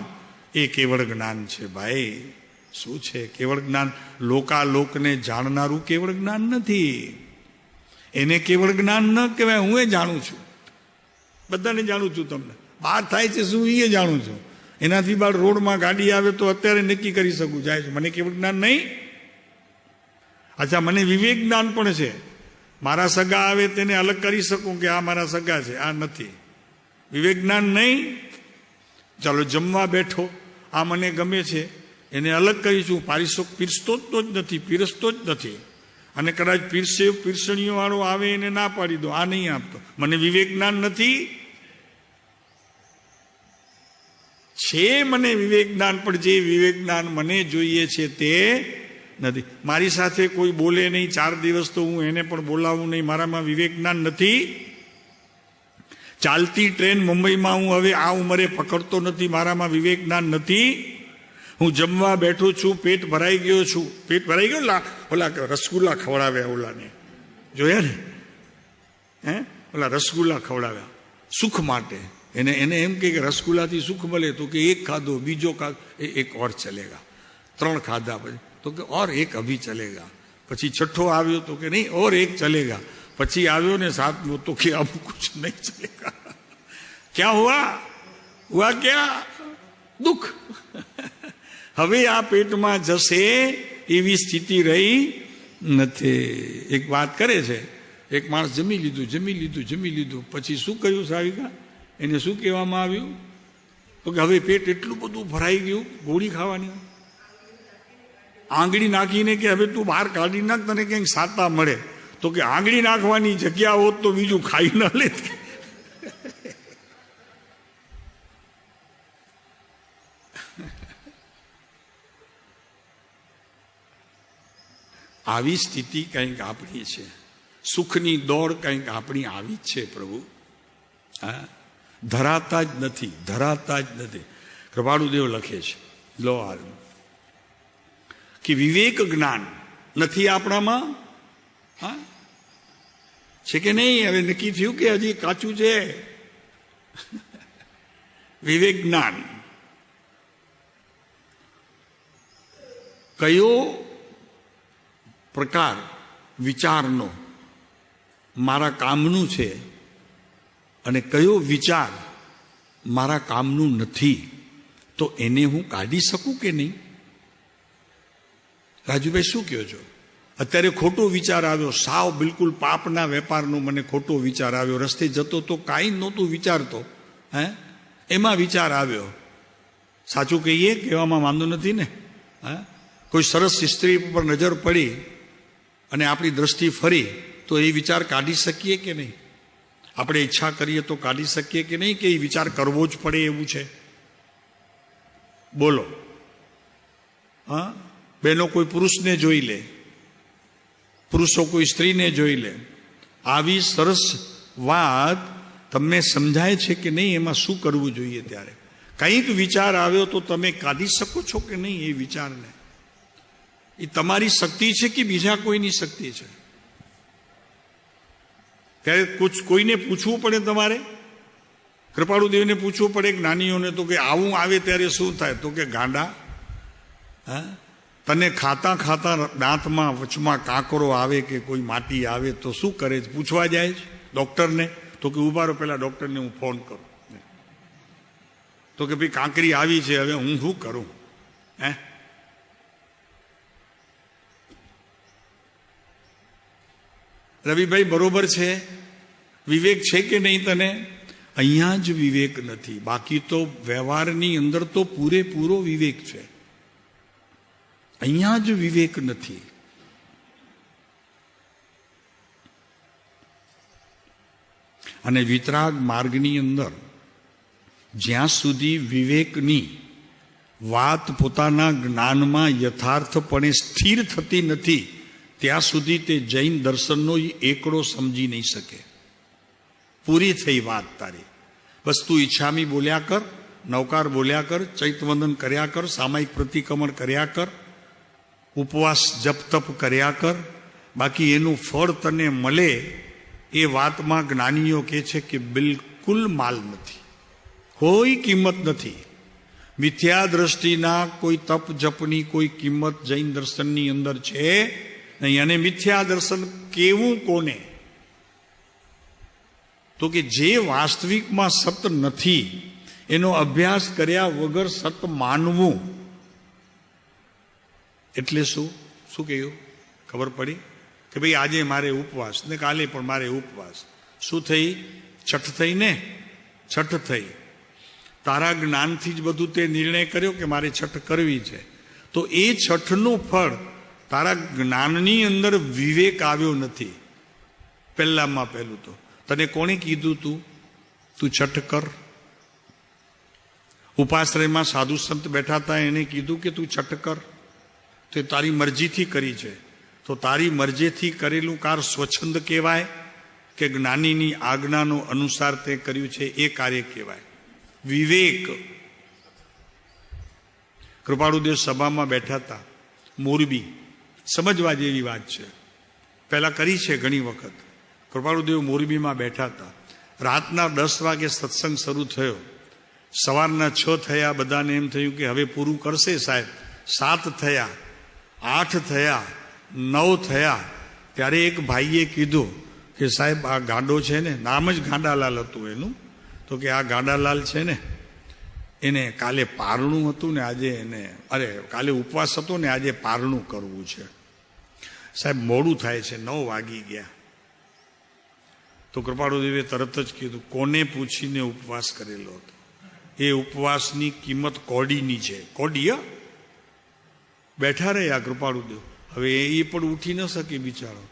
એ કેવળ જ્ઞાન છે. ભાઈ શું છે કેવળ જ્ઞાન? લોકાલોકને જાણનારું કેવળ જ્ઞાન નથી. એને કેવળ જ્ઞાન ન કહેવાય. હું એ જાણું છું, બધાને જાણું છું. તમને બહાર થાય છે શું એ જાણું છું. એનાથી બહાર રોડમાં ગાડી આવે તો અત્યારે નક્કી કરી શકું જાય છે. મને કેવળ જ્ઞાન નહીં. અચ્છા, મને વિવેક જ્ઞાન પણ છે. મારા સગા આવે તેને અલગ કરી શકું કે આ મારા સગા છે, આ નથી. વિવેક જ્ઞાન નહીં. ચાલો જમવા બેઠો, આ મને ગમે છે, એને અલગ કરીશું. પીરસતો જ નથી, પીરસતો જ નથી. અને કદાચ પીરસણીઓ વાળો આવે એને ના પાડી દો, આ નહીં આપતો. મને વિવેક જ્ઞાન નથી. છે મને વિવેક જ્ઞાન, પણ જે વિવેક જ્ઞાન મને જોઈએ છે તે નથી. મારી સાથે કોઈ બોલે નહીં 4 દિવસ તો હું એને પણ બોલાવું નહીં. મારામાં વિવેક જ્ઞાન નથી. ચાલતી ટ્રેન મુંબઈમાં હું હવે આ ઉંમરે પકડતો નથી. મારામાં વિવેક જ્ઞાન નથી. હું જમવા બેઠો છું, પેટ ભરાઈ ગયો છું. પેટ ભરાઈ ગયો, ઓલા રસગુલ્લા ખવડાવ્યા, ઓલાને જોયા ને, ઓલા રસગુલ્લા ખવડાવ્યા સુખ માટે. એને એમ કે રસગુલ્લાથી સુખ મળે, તો કે એક ખાધો, બીજો ખાધો, એક ઓર ચલેગા. 3 ખાધા પછી તો કે ઓર એક અભી ચલેગા. પછી 6થો આવ્યો તો કે નહીં ઓર એક ચલેગા. પછી આવ્યો ને 7મો તો કે અબ કુછ નહીં ચલેગા. ક્યાં હુઆ ક્યાં? દુઃખ. હવે આ પેટમાં જશે એવી સ્થિતિ રહી નથી. એક વાત કરે છે, એક માણસ જમી લીધું પછી શું કર્યું સાવિકા? એને શું કહેવામાં આવ્યું? તો કે હવે પેટ એટલું બધું ભરાઈ ગયું, ગોળી ખાવાની. આંગળી નાખીને કે હવે તું બહાર કાઢી નાખ, તને ક્યાંક સાતા મળે. તો કે આંગળી નાખવાની જગ્યા હોત તો બીજું ખાઈ ન લે. આવી સ્થિતિ કંઈક આપણી છે. સુખની દોડ કંઈક આપણી આવી જ છે પ્રભુ. હા, ધરાતા જ નથી. કૃપાળુદેવ લખે છે, લો હાલ, કે વિવેક જ્ઞાન નથી આપણામાં. હા, છે કે નહીં? હવે નક્કી થયું કે હજી કાચું છે? વિવેક જ્ઞાન કયો પ્રકાર વિચારનો મારા કામનું છે અને કયો વિચાર મારા કામનું નથી, તો એને હું કાઢી શકું કે નહીં? રાજુભાઈ શું કહો છો? અત્યારે ખોટો વિચાર આવ્યો, સાવ બિલકુલ પાપના વેપારનો મને ખોટો વિચાર આવ્યો. રસ્તે જતો તો કાંઈ નહોતું વિચારતો, એમાં વિચાર આવ્યો. સાચું કહીએ, કહેવામાં વાંધો નથી ને? કોઈ સરસ સ્ત્રી પર નજર પડી અને આપણી દ્રષ્ટિ ફરી, તો એ વિચાર કાઢી શકીએ કે નહીં? આપણે ઈચ્છા કરીએ તો કાઢી શકીએ કે નહીં? કે એ વિચાર કરવો જ પડે એવું છે? બોલો. હા, બહેનો કોઈ પુરુષને જોઈ લે, પુરુષો કોઈ સ્ત્રીને જોઈ લે. આવી સરસ વાત તમને સમજાય છે કે નહીં? એમાં શું કરવું જોઈએ? ત્યારે કંઈક વિચાર આવ્યો તો તમે કાઢી શકો છો કે નહીં એ વિચારને? એ તમારી શક્તિ છે કે બીજા કોઈની શક્તિ છે? ત્યારે કોઈને પૂછવું પડે. તમારે કૃપાળુદેવને પૂછવું પડે, જ્ઞાનીઓને, તો કે આવું આવે ત્યારે શું થાય? તો કે ગાંડા, તને ખાતા ખાતા દાંતમાં વચમાં કાંકરો આવે કે કોઈ માટી આવે તો શું કરે છે? પૂછવા જાય છે ડૉક્ટરને? તો કે ઉભા રહો, પેલા ડૉક્ટરને હું ફોન કરું. તો કે ભાઈ કાંકરી આવી છે, હવે હું શું કરું? રવિભાઈ બરોબર છે? વિવેક છે કે નહીં તને? અહીંયા જ વિવેક નથી, બાકી તો વ્યવહારની અંદર તો પૂરેપૂરો વિવેક છે. અહીંયા જ વિવેક નથી. અને વિતરાગ માર્ગની અંદર જ્યાં સુધી વિવેકની વાત પોતાના જ્ઞાનમાં યથાર્થપણે સ્થિર થતી નથી, ત્યાં સુધી તે જૈન દર્શનનો એકડો સમજી નહીં શકે. પૂરી થઈ વાત તારી. બસ તું ઈચ્છામી બોલ્યા કર, નવકાર બોલ્યા કર, ચૈતવંદન કર્યા કર, સામાયિક પ્રતિક્રમણ કર્યા કર, ઉપવાસ જપ તપ કર્યા કર, બાકી એનું ફળ તને મળે એ વાતમાં જ્ઞાનીઓ કહે છે કે બિલકુલ માલ નથી, કોઈ કિંમત નથી. મિથ્યા દ્રષ્ટિના કોઈ તપ જપની કોઈ કિંમત જૈન દર્શનની અંદર છે નહીં. અને મિથ્યા દર્શન કેવું કોને? તો કે જે વાસ્તવિકમાં સત નથી એનો અભ્યાસ કર્યા વગર સત માનવું. એટલે શું કહ્યું ખબર પડી કે ભાઈ આજે મારે ઉપવાસ ને કાલે પણ મારે ઉપવાસ. શું થઈ? છઠ થઈ ને, છઠ થઈ. તારા જ્ઞાનથી જ બધું તે નિર્ણય કર્યો કે મારે છઠ કરવી છે. તો એ છઠનું ફળ તારા જ્ઞાનની અંદર વિવેક આવ્યો નથી. પહેલામાં પહેલું તો તને કોણે કીધું તું છઠ કર? ઉપાશ્રયમાં સાધુ સંત બેઠા હતા, એને કીધું કે તું છઠ કર. તો તારી મરજીથી કરી છે. તો તારી મરજીથી કરેલું કાર્ય સ્વચ્છંદ કહેવાય કે જ્ઞાનીની આજ્ઞાનો અનુસાર તે કર્યું છે એ કાર્ય કહેવાય? વિવેક. કૃપાળુદેવ સભામાં બેઠા હતા, મોરબી. સમજવા જેવી વાત છે, પહેલા કરી છે ઘણી વખત. કૃપાળુદેવ મોરબીમાં બેઠા હતા. રાતના 10 વાગે સત્સંગ શરૂ થયો. સવારના 6 થયા. બધાને એમ થયું કે હવે પૂરું કરશે સાહેબ. 7 થયા, 8 થયા, 9 થયા. ત્યારે એક ભાઈએ કીધું કે સાહેબ આ ગાંડો છે ને, નામ જ ગાંડાલાલ હતું એનું, તો કે આ ગાંડાલાલ છે ને એને કાલે પારણું હતું ને આજે કાલે ઉપવાસ હતો ને આજે પારણું કરવું છે. સાહેબ મોડું થાય છે, 9 વાગી ગયા. તો કૃપાળુદેવે તરત જ કીધું કોને પૂછીને ઉપવાસ કરેલો હતો? એ ઉપવાસની કિંમત કોડીની છે. કોડી. બેઠા રહ્યા કૃપાળુદેવ. હવે એ પણ ઉઠી ન શકે બિચારો,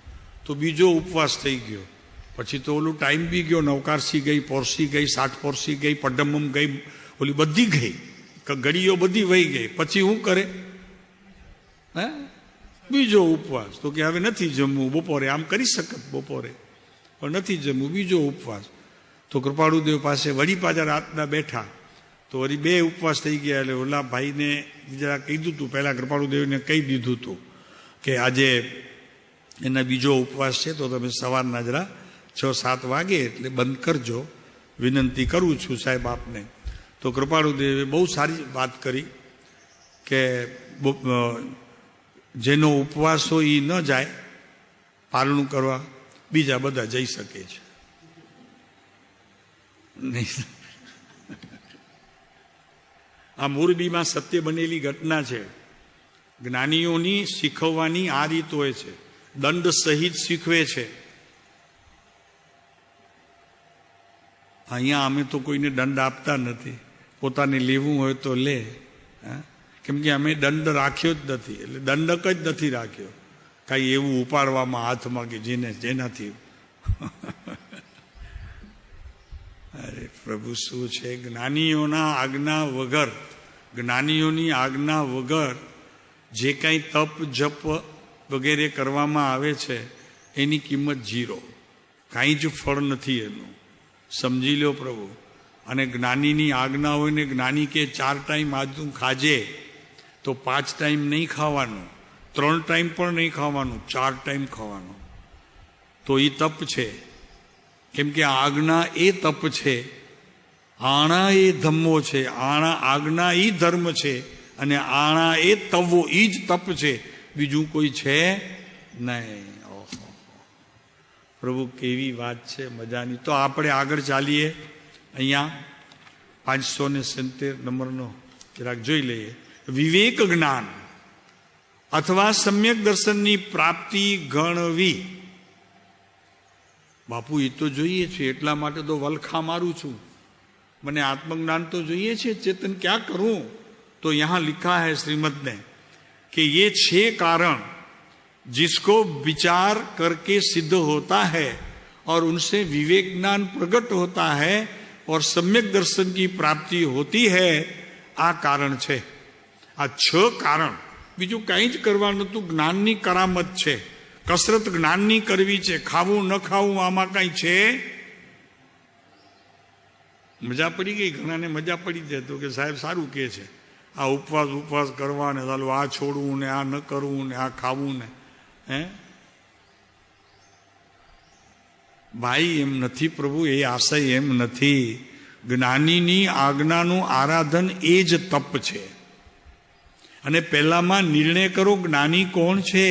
તો બીજો ઉપવાસ થઈ ગયો. પછી તો ઓલું ટાઈમ બી ગયો. નવકારસી ગઈ, પોરસી ગઈ, 60 પોરસી ગઈ, પડમમ ગઈ, ઓલી બધી ગઈ, ઘડીઓ બધી વહી ગઈ. પછી શું કરે? બીજો ઉપવાસ. તો કે હવે નથી જમવું બપોરે. આમ કરી શકત બપોરે, પણ નથી જમવું, બીજો ઉપવાસ. તો કૃપાળુદેવ પાસે વળી પાછા રાતના બેઠા. તો વળી 2 ઉપવાસ થઈ ગયા. એટલે ઓલા ભાઈને જરા કીધું હતું, પહેલા કૃપાળુદેવને કહી દીધું હતું કે આજે એના બીજો ઉપવાસ છે, તો તમે સવારના જરા 6-7 વાગે એટલે બંધ કરજો, વિનંતી કરું છું સાહેબ આપને. તો કૃપાળુદેવે બહુ સારી વાત કરી કે જેનો ઉપવાસ હોય એ ન જાય પારણું કરવા, બીજા બધા જઈ શકે છે. નહીં, આ મોરબીમાં સત્ય બનેલી ઘટના છે. જ્ઞાનીઓની શીખવવાની આ રીત હોય છે, દંડ સહિત શીખવે છે. અહીંયા અમે તો કોઈને દંડ આપતા નથી. પોતાને લેવું હોય તો લે, કેમ કે અમે દંડ રાખ્યો જ નથી. એટલે દંડક જ નથી રાખ્યો કાંઈ એવું ઉપાડવામાં હાથમાં કે જેનાથી અરે પ્રભુ શું છે? જ્ઞાનીઓના આજ્ઞા વગર, જ્ઞાનીઓની આજ્ઞા વગર જે કાંઈ તપ જપ વગેરે કરવામાં આવે છે એની કિંમત 0. કાંઈ જ ફળ નથી એનું. સમજી લો પ્રભુ. અને જ્ઞાનીની આજ્ઞા હોય ને, જ્ઞાની કે 4 ટાઈમ આજનું ખાજે, તો 5 ટાઈમ નહીં ખાવાનું, 3 ટાઈમ પણ નહીં ખાવાનું, 4 ટાઈમ ખાવાનું. તો એ તપ છે. કેમ કે આજ્ઞા એ તપ છે, આણા એ ધમ્મો છે, આણા આજ્ઞા એ ધર્મ છે, અને આણા એ તવો એ જ તપ છે, બીજું કોઈ છે નહીં. પ્રભુ કેવી વાત છે, મજાની. તો આપણે આગળ ચાલીએ. અહીંયા 570 નંબરનો જરાક જોઈ લઈએ. વિવેક જ્ઞાન અથવા સમ્યક દર્શનની પ્રાપ્તિ ગણવી. બાપુ એ તો જોઈએ છે, એટલા માટે તો વલખા મારું છું. મને આત્મज्ञान तो જોઈએ છે. चेतन क्या करूं? तो यहां लिखा है श्रीमद ने कि ये 6 कारण जिसको विचार करके सिद्ध होता है और उनसे विवेक ज्ञान प्रकट होता है और सम्यक दर्शन की प्राप्ति होती है. आ कारण छे. आ 6 कारण. બીજું કંઈ જ કરવાનું નતું. જ્ઞાનની કરામત છે. કસરત જ્ઞાનની કરવી છે. ખાવું ન ખાવું આમાં કંઈ છે મજા પડી ગઈ, ઘણાને મજા પડી જાય તો કે સાહેબ સારું કહે છે, આ ઉપવાસ કરવા ને ચાલો આ છોડવું ને આ ન કરવું ને આ ખાવું ને. ભાઈ એમ નથી પ્રભુ, એ આશય એમ નથી. જ્ઞાનીની આજ્ઞાનું આરાધન એ જ તપ છે. અને પહેલામાં નિર્ણય કરો જ્ઞાની કોણ છે.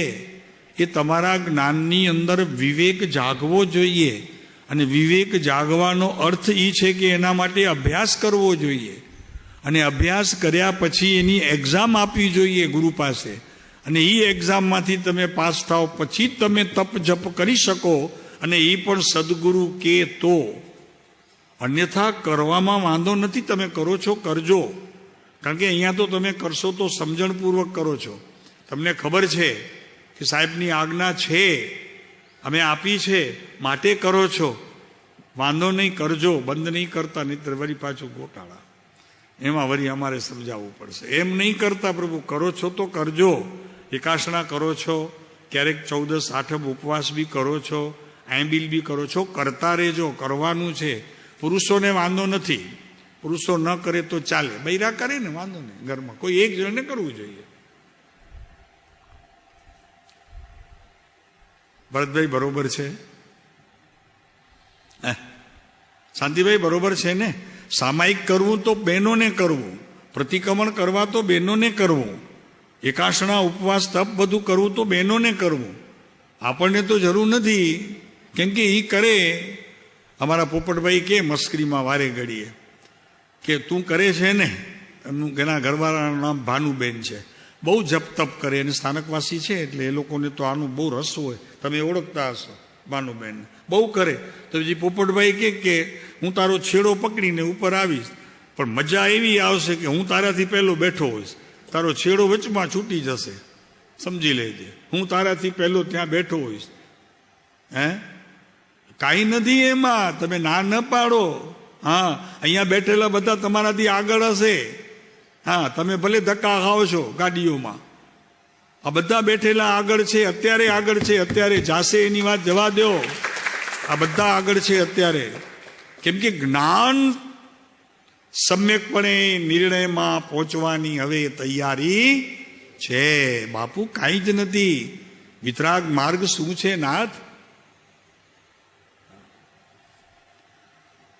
એ તમારા જ્ઞાનની અંદર વિવેક જાગવો જોઈએ. અને વિવેક જાગવાનો અર્થ એ છે કે એના માટે અભ્યાસ કરવો જોઈએ. અને અભ્યાસ કર્યા પછી એની એક્ઝામ આપવી જોઈએ ગુરુ પાસે. અને એ એક્ઝામમાંથી તમે પાસ થાઓ પછી જ તમે તપ જપ કરી શકો. અને એ પણ સદગુરુ કે તો. અન્યથા કરવામાં વાંધો નથી, તમે કરો છો કરજો. કારણ કે અહીંયા તો તમે કરશો તો સમજણપૂર્વક કરો છો. તમને ખબર છે કે સાહેબની આજ્ઞા છે, અમે આપી છે, માટે કરો છો. વાંધો નહીં, કરજો, બંધ નહીં કરતા, નહીં વળી પાછું ગોટાળા. એમાં વળી અમારે સમજાવવું પડશે. એમ નહીં કરતા પ્રભુ, કરો છો તો કરજો. એકાસણા કરો છો, ક્યારેક 14 આઠમ ઉપવાસ બી કરો છો, આંબીલ બી કરો છો, કરતા રહેજો. કરવાનું છે. પુરુષોને વાંધો નથી, પુરુષો ન કરે તો ચાલે, બૈરા કરે ને વાંધો નહીં. ઘરમાં કોઈ એક જણને કરવું જોઈએ. ભરતભાઈ બરોબર છે? શાંતિભાઈ બરોબર છે ને? સામાયિક કરવું તો બહેનોને કરવું, પ્રતિક્રમણ કરવા તો બહેનોને કરવું, એકાસણા ઉપવાસ તપ બધું કરવું તો બહેનોને કરવું. આપણને તો જરૂર નથી. કેમ કે એ કરે. અમારા પોપટભાઈ કે મસ્કરીમાં વારે ઘડીએ કે તું કરે છે ને, એમનું એના ઘરવાળાનું નામ ભાનુબેન છે, બહુ જપ તપ કરે અને સ્થાનકવાસી છે એટલે એ લોકોને તો આનું બહુ રસ હોય. તમે ઓળખતા હશો ભાનુબેન, બહુ કરે. તો જે પોપટભાઈ કે હું તારો છેડો પકડીને ઉપર આવીશ, પણ મજા એવી આવશે કે હું તારાથી પહેલો બેઠો હોઈશ, તારો છેડો વચમાં છૂટી જશે, સમજી લેજે. હું તારાથી પહેલો ત્યાં બેઠો હોઈશ. કાંઈ નથી એમાં, તમે ના ન પાડો. હા, અહીંયા બેઠેલા બધા તમારાથી આગળ હશે. હા, તમે ભલે ધક્કા ખાઓ છો ગાડીઓમાં, આ બધા બેઠેલા આગળ છે, અત્યારે આગળ છે, અત્યારે જાશે એની વાત જવા દો. આ બધા આગળ છે અત્યારે. કેમ કે જ્ઞાન સમ્યકપણે નિર્ણયમાં પહોંચવાની હવે તૈયારી છે. બાપુ કાંઈ જ નથી. વિતરાગ માર્ગ શું છે નાથ?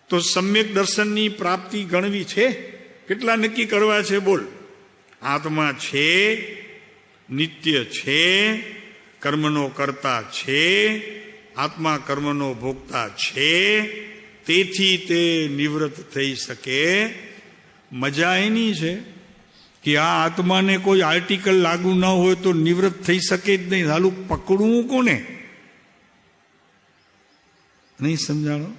તો સમ્યક દર્શનની પ્રાપ્તિ ગણવી છે. કેટલા નક્કી કરવા છે બોલ? આત્મા છે, નિત્ય છે, કર્મનો કરતા છે, આત્મા કર્મનો ભોગતા છે, તેથી તે નિવૃત્ત થઈ શકે. મજા એની છે કે આ આત્માને કોઈ આર્ટિકલ લાગુ ન હોય તો નિવૃત્ત થઈ શકે જ નહીં. હાલું પકડવું કોને? નહીં સમજાણો?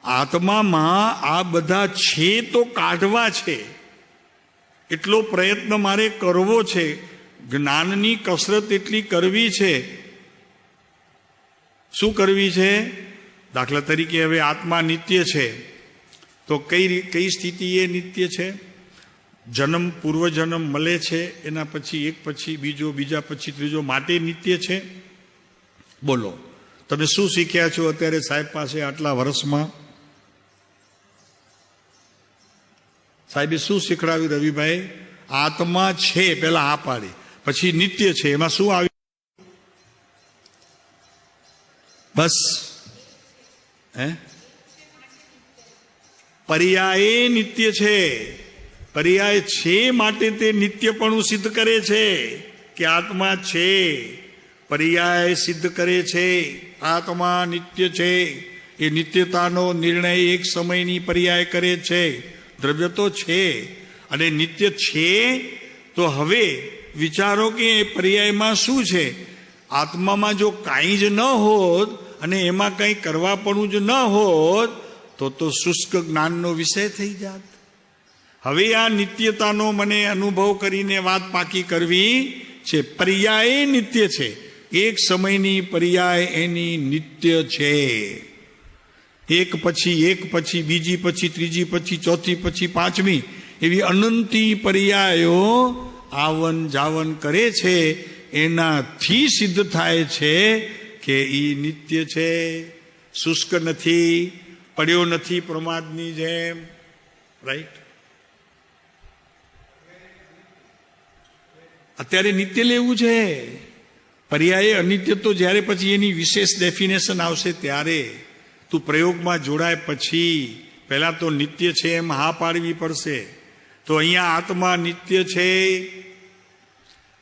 આત્મામાં આ બધા છે તો કાઢવા છે, એટલો પ્રયત્ન મારે કરવો છે. જ્ઞાનની કસરત એટલી કરવી છે. શું કરવી છે? દાખલા તરીકે હવે આત્મા નિત્ય છે તો કઈ સ્થિતિ એ નિત્ય છે? જન્મ પૂર્વજન્મ મળે છે, એના પછી એક પછી બીજો, બીજા પછી ત્રીજો, માટે નિત્ય છે. બોલો, તમે શું શીખ્યા છો અત્યારે સાહેબ પાસે આટલા વર્ષમાં? સાહેબે શું શીખડાવ્યું રવિભાઈ? આત્મા છે પેલા આ પાડી, પછી નિત્ય છે. એમાં શું આવ્યું? બસ પર્યાય નિત્ય છે. પર્યાય છે માટે તે નિત્યપણું સિદ્ધ કરે છે કે આત્મા છે. પર્યાય સિદ્ધ કરે છે આત્મા નિત્ય છે. એ નિત્યતાનો નિર્ણય એક સમયની પર્યાય કરે છે. દ્રવ્ય તો છે અને નિત્ય છે. તો હવે વિચારો કે એ પર્યાયમાં શું છે? આત્મામાં જો કાંઈ જ ન હોત અને એમાં કંઈ કરવાપણું જ ન હોત તો શુષ્ક જ્ઞાનનો વિષય થઈ જાત. હવે આ નિત્યતાનો મને અનુભવ કરીને વાત પાકી કરવી છે. પર્યાય નિત્ય છે. એક સમયની પર્યાય એની નિત્ય છે. એક પછી બીજી પછી ત્રીજી પછી ચોથી પછી પાંચમી, એવી અનંતી પર્યાયો આવન જાવન કરે છે. એનાથી સિદ્ધ થાય છે કે એ નિત્ય છે, શુષ્ક નથી, પડ્યો નથી પ્રમાદની જેમ. રાઈટ? અત્યારે નિત્ય લેવું છે. પર્યાય અનિત્ય તો જ્યારે પછી એની વિશેષ ડેફિનેશન આવશે ત્યારે. તું પ્રયોગમાં જોડાય પછી પહેલા તો નિત્ય છે એમ હા પાડવી પડશે. તો અહીંયા આત્મા નિત્ય છે,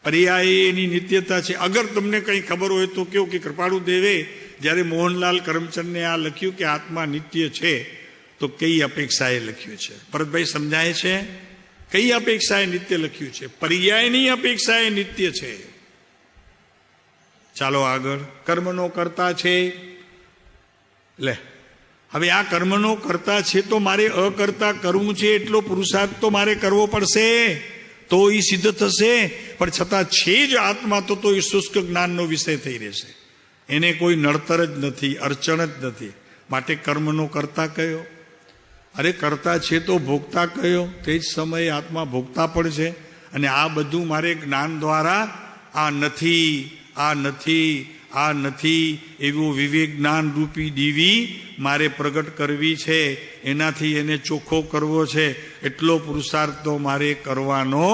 પર્યાય એની નિત્યતા છે. અગર તમને કંઈ ખબર હોય તો કેવું કે કૃપાળુ દેવે જ્યારે મોહનલાલ કરમચંદને આ લખ્યું કે આત્મા નિત્ય છે તો કઈ અપેક્ષાએ લખ્યું છે? ભરતભાઈ સમજાય છે? કઈ અપેક્ષાએ નિત્ય લખ્યું છે? પર્યાયની અપેક્ષાએ નિત્ય છે. ચાલો આગળ. કર્મનો કર્તા છે. લે હવે આ કર્મનો કર્તા છે તો મારે અકર્તા કરવું છે એટલો પુરુષાર્થ તો મારે કરવો પડશે તો એ સિદ્ધ થશે. પણ છતાં છે જ આત્મા તો એ શુષ્ક જ્ઞાનનો વિષય થઈ રહેશે. એને કોઈ નડતર જ નથી, અડચણ જ નથી. માટે કર્મનો કર્તા કયો? અરે કર્તા છે તો ભોગતા કયો? તે જ સમયે આત્મા ભોગતા પણ છે. અને આ બધું મારે જ્ઞાન દ્વારા આ નથી, આ નથી, આ નથી એવું વિવેક જ્ઞાન રૂપી દીવી મારે પ્રગટ કરવી છે. એનાથી એને ચોખ્ખો કરવો છે. એટલો પુરુષાર્થ તો મારે કરવાનો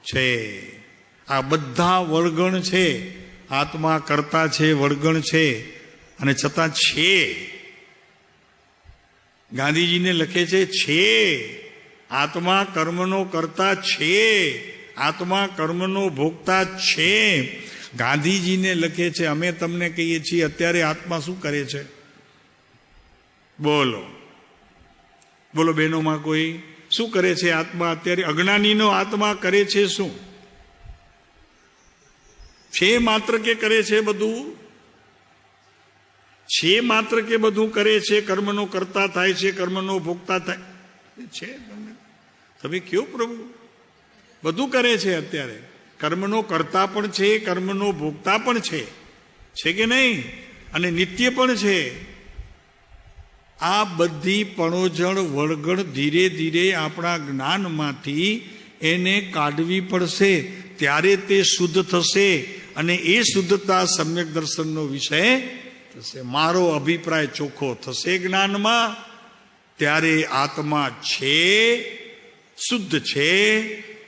છે. આ બધા વળગણ છે. આત્મા કરતા છે, વળગણ છે, અને છતાં છે. ગાંધીજીને લખે છે આત્મા કર્મનો કરતા છે, આત્મા કર્મનો ભોગતા છે. ગાંધીજીને લખે છે. અમે તમને કહીએ છીએ અત્યારે આત્મા શું કરે છે? બોલો બોલો બહેનોમાં કોઈ શું કરે છે? આત્મા અત્યારે અજ્ઞાનીનો આત્મા કરે છે શું? છે માત્ર કે કરે છે બધું? છે માત્ર કે બધું કરે છે? કર્મનો કરતા થાય છે, કર્મનો ભોગતા થાય છે. તમે કયો પ્રભુ બધું કરે છે અત્યારે? કર્મનો કરતા પણ છે, કર્મનો ભોગતા પણ છે કે નહીં? અને નિત્ય પણ છે. આ બધી પણોજણ વળગણ ધીરે ધીરે આપણા જ્ઞાનમાંથી એને કાઢવી પડશે. ત્યારે તે શુદ્ધ થશે અને એ શુદ્ધતા સમ્યક દર્શનનો વિષય થશે. મારો અભિપ્રાય ચોખ્ખો થશે જ્ઞાનમાં. ત્યારે આત્મા છે, શુદ્ધ છે,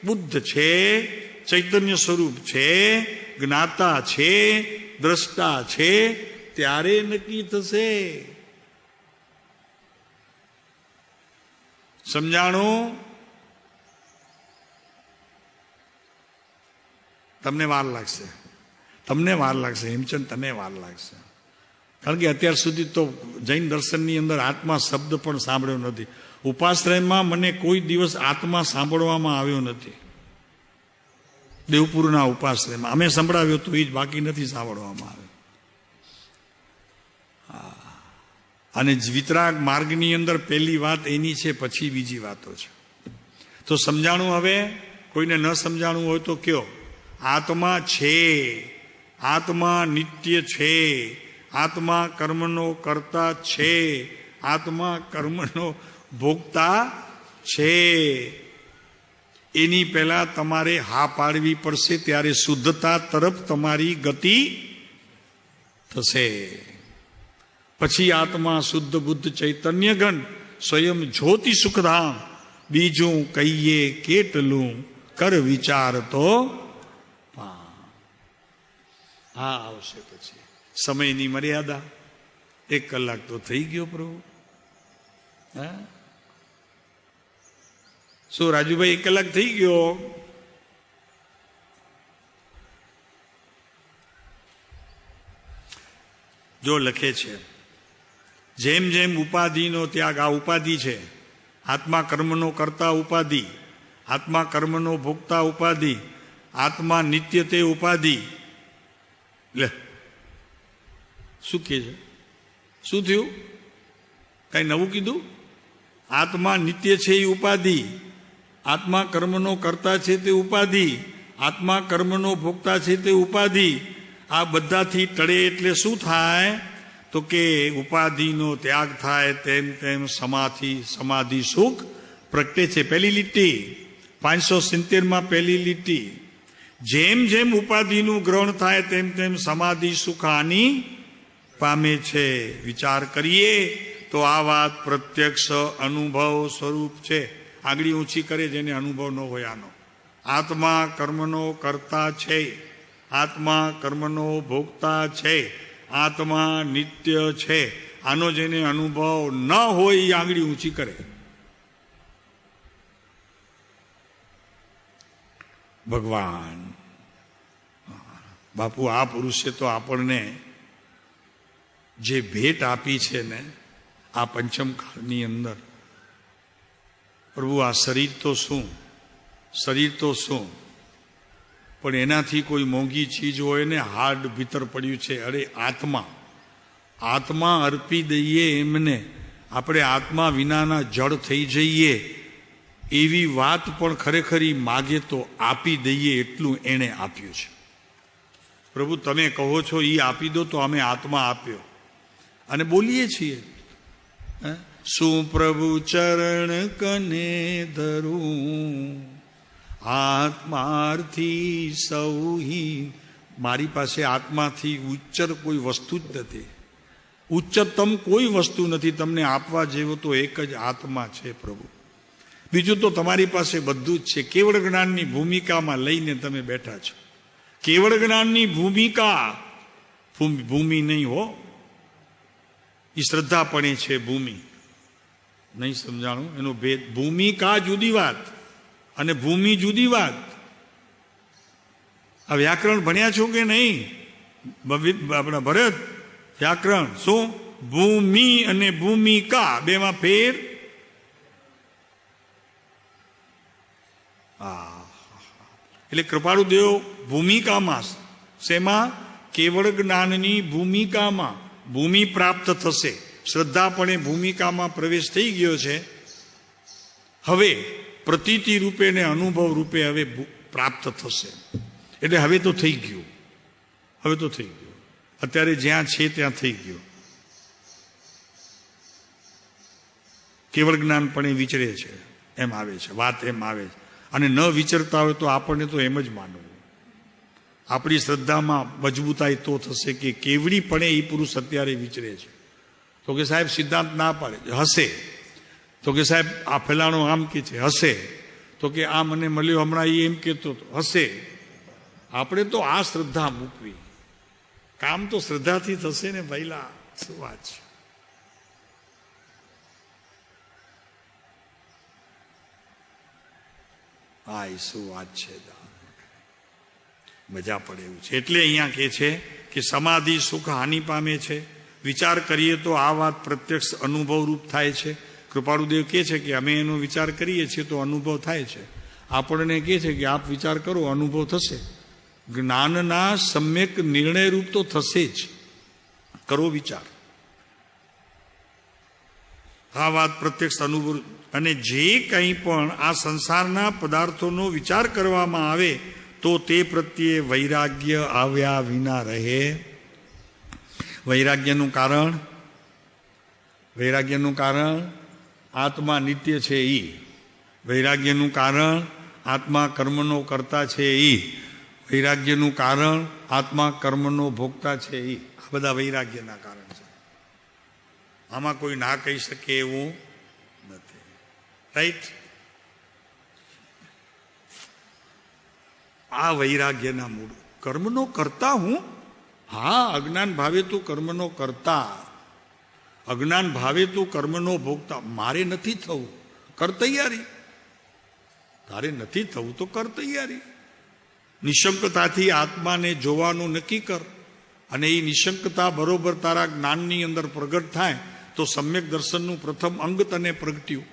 બુદ્ધ છે, ચૈતન્ય સ્વરૂપ છે, જ્ઞાતા છે, દ્રષ્ટા છે. ત્યારે નક્કી થશે. સમજાણું? તમને વાર લાગશે, તમને વાર લાગશે હેમચંદ, તને વાર લાગશે. કારણ કે અત્યાર સુધી તો જૈન દર્શનની અંદર આત્મા શબ્દ પણ સાંભળ્યો નથી. ઉપાશ્રયમાં મને કોઈ દિવસ આત્મા સાંભળવામાં આવ્યો નથી. દેવપુરના ઉપાશ્રયમાં અમે સંભળાવ્યો તો એ જ, બાકી નથી સાંભળવામાં આવ્યો. અને વિતરાગ માર્ગની અંદર પહેલી વાત એની છે, પછી બીજી વાતો છે. તો સમજાણું? હવે કોઈને ન સમજાણું હોય તો કયો. આત્મા છે, આત્મા નિત્ય છે, આત્મા કર્મનો કરતા છે, આત્મા કર્મનો ભોગતા છે. એની પહેલા તમારે હા પાડવી પડશે. ત્યારે શુદ્ધતા તરફ તમારી ગતિ થશે. પછી આત્મા શુદ્ધ બુદ્ધ ચૈતન્ય ગણ સ્વયં જ્યોતિ સુખધામ. બીજું કહીએ કેટલું કર વિચાર તો હા આવશે. પછી સમયની મર્યાદા 1 કલાક તો થઈ ગયો પ્રભુ. હા શું રાજુભાઈ, 1 કલાક થઈ ગયો? જો લખે છે જેમ જેમ ઉપાધિનો ત્યાગ, આ ઉપાધિ છે. આત્મા કર્મનો કરતા ઉપાધિ, આત્મા કર્મનો ભોગતા ઉપાધિ, આત્મા નિત્ય તે ઉપાધિ. લે શું કહે છે? શું થયું? કઈ નવું કીધું? આત્મા નિત્ય છે એ ઉપાધિ, આત્મા કર્મનો કરતા છે તે ઉપાધિ, આત્મા કર્મનો ભોગતા છે તે ઉપાધિ. આ બધાથી ટળે એટલે શું થાય? તો કે ઉપાધિનો ત્યાગ થાય તેમ તેમ સમાધિ સુખ પ્રગટે છે. પહેલી લીટી 570માં પહેલી લીટી. જેમ જેમ ઉપાધિનું ગ્રહણ થાય તેમ તેમ સમાધિ સુખ હાનિ પામે છે. વિચાર કરીએ તો આ વાત પ્રત્યક્ષ અનુભવ સ્વરૂપ છે. આંગળી ઊંચી કરે જેને અનુભવ ન હોય આનો. આત્મા કર્મનો કર્તા છે, આત્મા કર્મનો ભોગતા છે, આત્મા નિત્ય છે. આનો જેને અનુભવ ન હોય એ આંગળી ઊંચી કરે. ભગવાન બાપુ આ પુરુષે તો આપણને જે ભેટ આપી છે ને આ પંચમ કાળની અંદર, પ્રભુ આ શરીર તો શું, શરીર તો શું, પણ એનાથી કોઈ મોંઘી ચીજ હોય ને, હાડ ભીતર પડ્યું છે, અરે આત્મા, આત્મા અર્પી દઈએ એમને. આપણે આત્મા વિનાના જળ થઈ જઈએ એવી વાત પણ ખરેખર માગે તો આપી દઈએ એટલું એણે આપ્યું છે. પ્રભુ તમે કહો છો એ આપી દો તો અમે આત્મા આપ્યો અને બોલીએ છીએ, શું પ્રભુ ચરણ કને ધરું આત્માર્થી સૌહી. મારી પાસે આત્માથી ઉચ્ચર કોઈ વસ્તુ જ નથી, ઉચ્ચતમ કોઈ વસ્તુ નથી. તમને આપવા જેવો તો એક જ આત્મા છે પ્રભુ. બીજું તો તમારી પાસે બધું જ છે. કેવળ જ્ઞાનની ભૂમિકામાં લઈને તમે બેઠા છો. કેવળ જ્ઞાનની ભૂમિકા, ભૂમિ નહીં હો, એ શ્રદ્ધાપણે છે. ભૂમિ નહીં સમજાણું એનો ભેદ. ભૂમિકા જુદી વાત અને ભૂમિ જુદી વાત. આ વ્યાકરણ ભણ્યા છો કે નહીં? આપણા ભરત વ્યાકરણ શું? ભૂમિ અને ભૂમિકા બેમાં ફેર. એટલે કૃપાળુ દેવ ભૂમિકામાં, શેમાં? કેવળ જ્ઞાનની ભૂમિકામાં ભૂમિ પ્રાપ્ત થશે. શ્રદ્ધાપણે ભૂમિકામાં પ્રવેશ થઈ ગયો છે. હવે પ્રતીતિ રૂપે ને અનુભવ રૂપે હવે પ્રાપ્ત થશે. એટલે હવે તો થઈ ગયું, હવે તો થઈ ગયું. અત્યારે જ્યાં છે ત્યાં થઈ ગયું. કેવળ જ્ઞાનપણે વિચરે છે એમ આવે છે, વાત એમ આવે છે. અને ન વિચરતા હોય તો આપણને તો એમ જ માનવું. આપણી શ્રદ્ધામાં મજબૂતાઈ તો થશે કે કેવડીપણે એ પુરુષ અત્યારે વિચરે છે. તો કે સાહેબ સિદ્ધાંત ના પાડે, હશે. તો કે સાહેબ આ ફલાણો આમ કે છે, હશે. તો કે આ મને મળ્યો હમણાં એ એમ કહેતો હશે. આપણે તો આ શ્રદ્ધા મૂકવી. કામ તો શ્રદ્ધાથી થશે ને પહેલા. શું વાત છે? હા, એ શું વાત છે, મજા પડે એવું છે. એટલે અહીંયા કહે છે કે સમાધિ સુખ હાનિ પામે છે. વિચાર કરીએ તો આ વાત પ્રત્યક્ષ અનુભવ રૂપ થાય છે. કૃપાળુદેવ કહે છે કે અમે એનો વિચાર કરીએ છીએ તો અનુભવ થાય છે. આપણને કહે છે કે આપ વિચાર કરો, અનુભવ થશે. જ્ઞાનના સમ્યક નિર્ણય રૂપ તો થશે જ. કરો વિચાર. આ વાત પ્રત્યક્ષ અનુભવ. અને જે કંઈ પણ આ સંસારના પદાર્થોનો વિચાર કરવામાં આવે તો તે પ્રત્યે વૈરાગ્ય આવ્યા વિના રહે. વૈરાગ્યનું કારણ, વૈરાગ્યનું કારણ આત્મા નિત્ય છે એ. વૈરાગ્યનું કારણ આત્મા કર્મનો કરતા છે એ. વૈરાગ્યનું કારણ આત્મા કર્મનો ભોગતા છે એ. આ બધા વૈરાગ્યના કારણ છે. આમાં કોઈ ના કહી શકે એવું નથી. રાઈટ? આ વૈરાગ્યના મૂળ. કર્મનો કરતા હું? હા, અજ્ઞાન ભાવે તું કર્મનો કરતા, અજ્ઞાન ભાવે તું કર્મનો ભોગતા. મારે નથી થવું, કર તૈયારી. તારે નથી થવું તો કર તૈયારી. નિશંકતાથી આત્માને જોવાનું નક્કી કર. અને એ નિશંકતા બરોબર તારા જ્ઞાનની અંદર પ્રગટ થાય તો સમ્યક દર્શનનું પ્રથમ અંગ તને પ્રગટ્યું.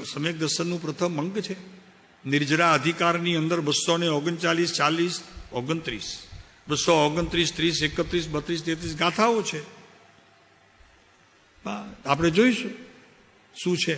સમ્યક દર્શનનું પ્રથમ અંગ છે. નિર્જરા અધિકારની અંદર 239, 40, 29, 229, 30, 31, 32, 33 ગાથાઓ છે. આપણે જોઈશું શું છે.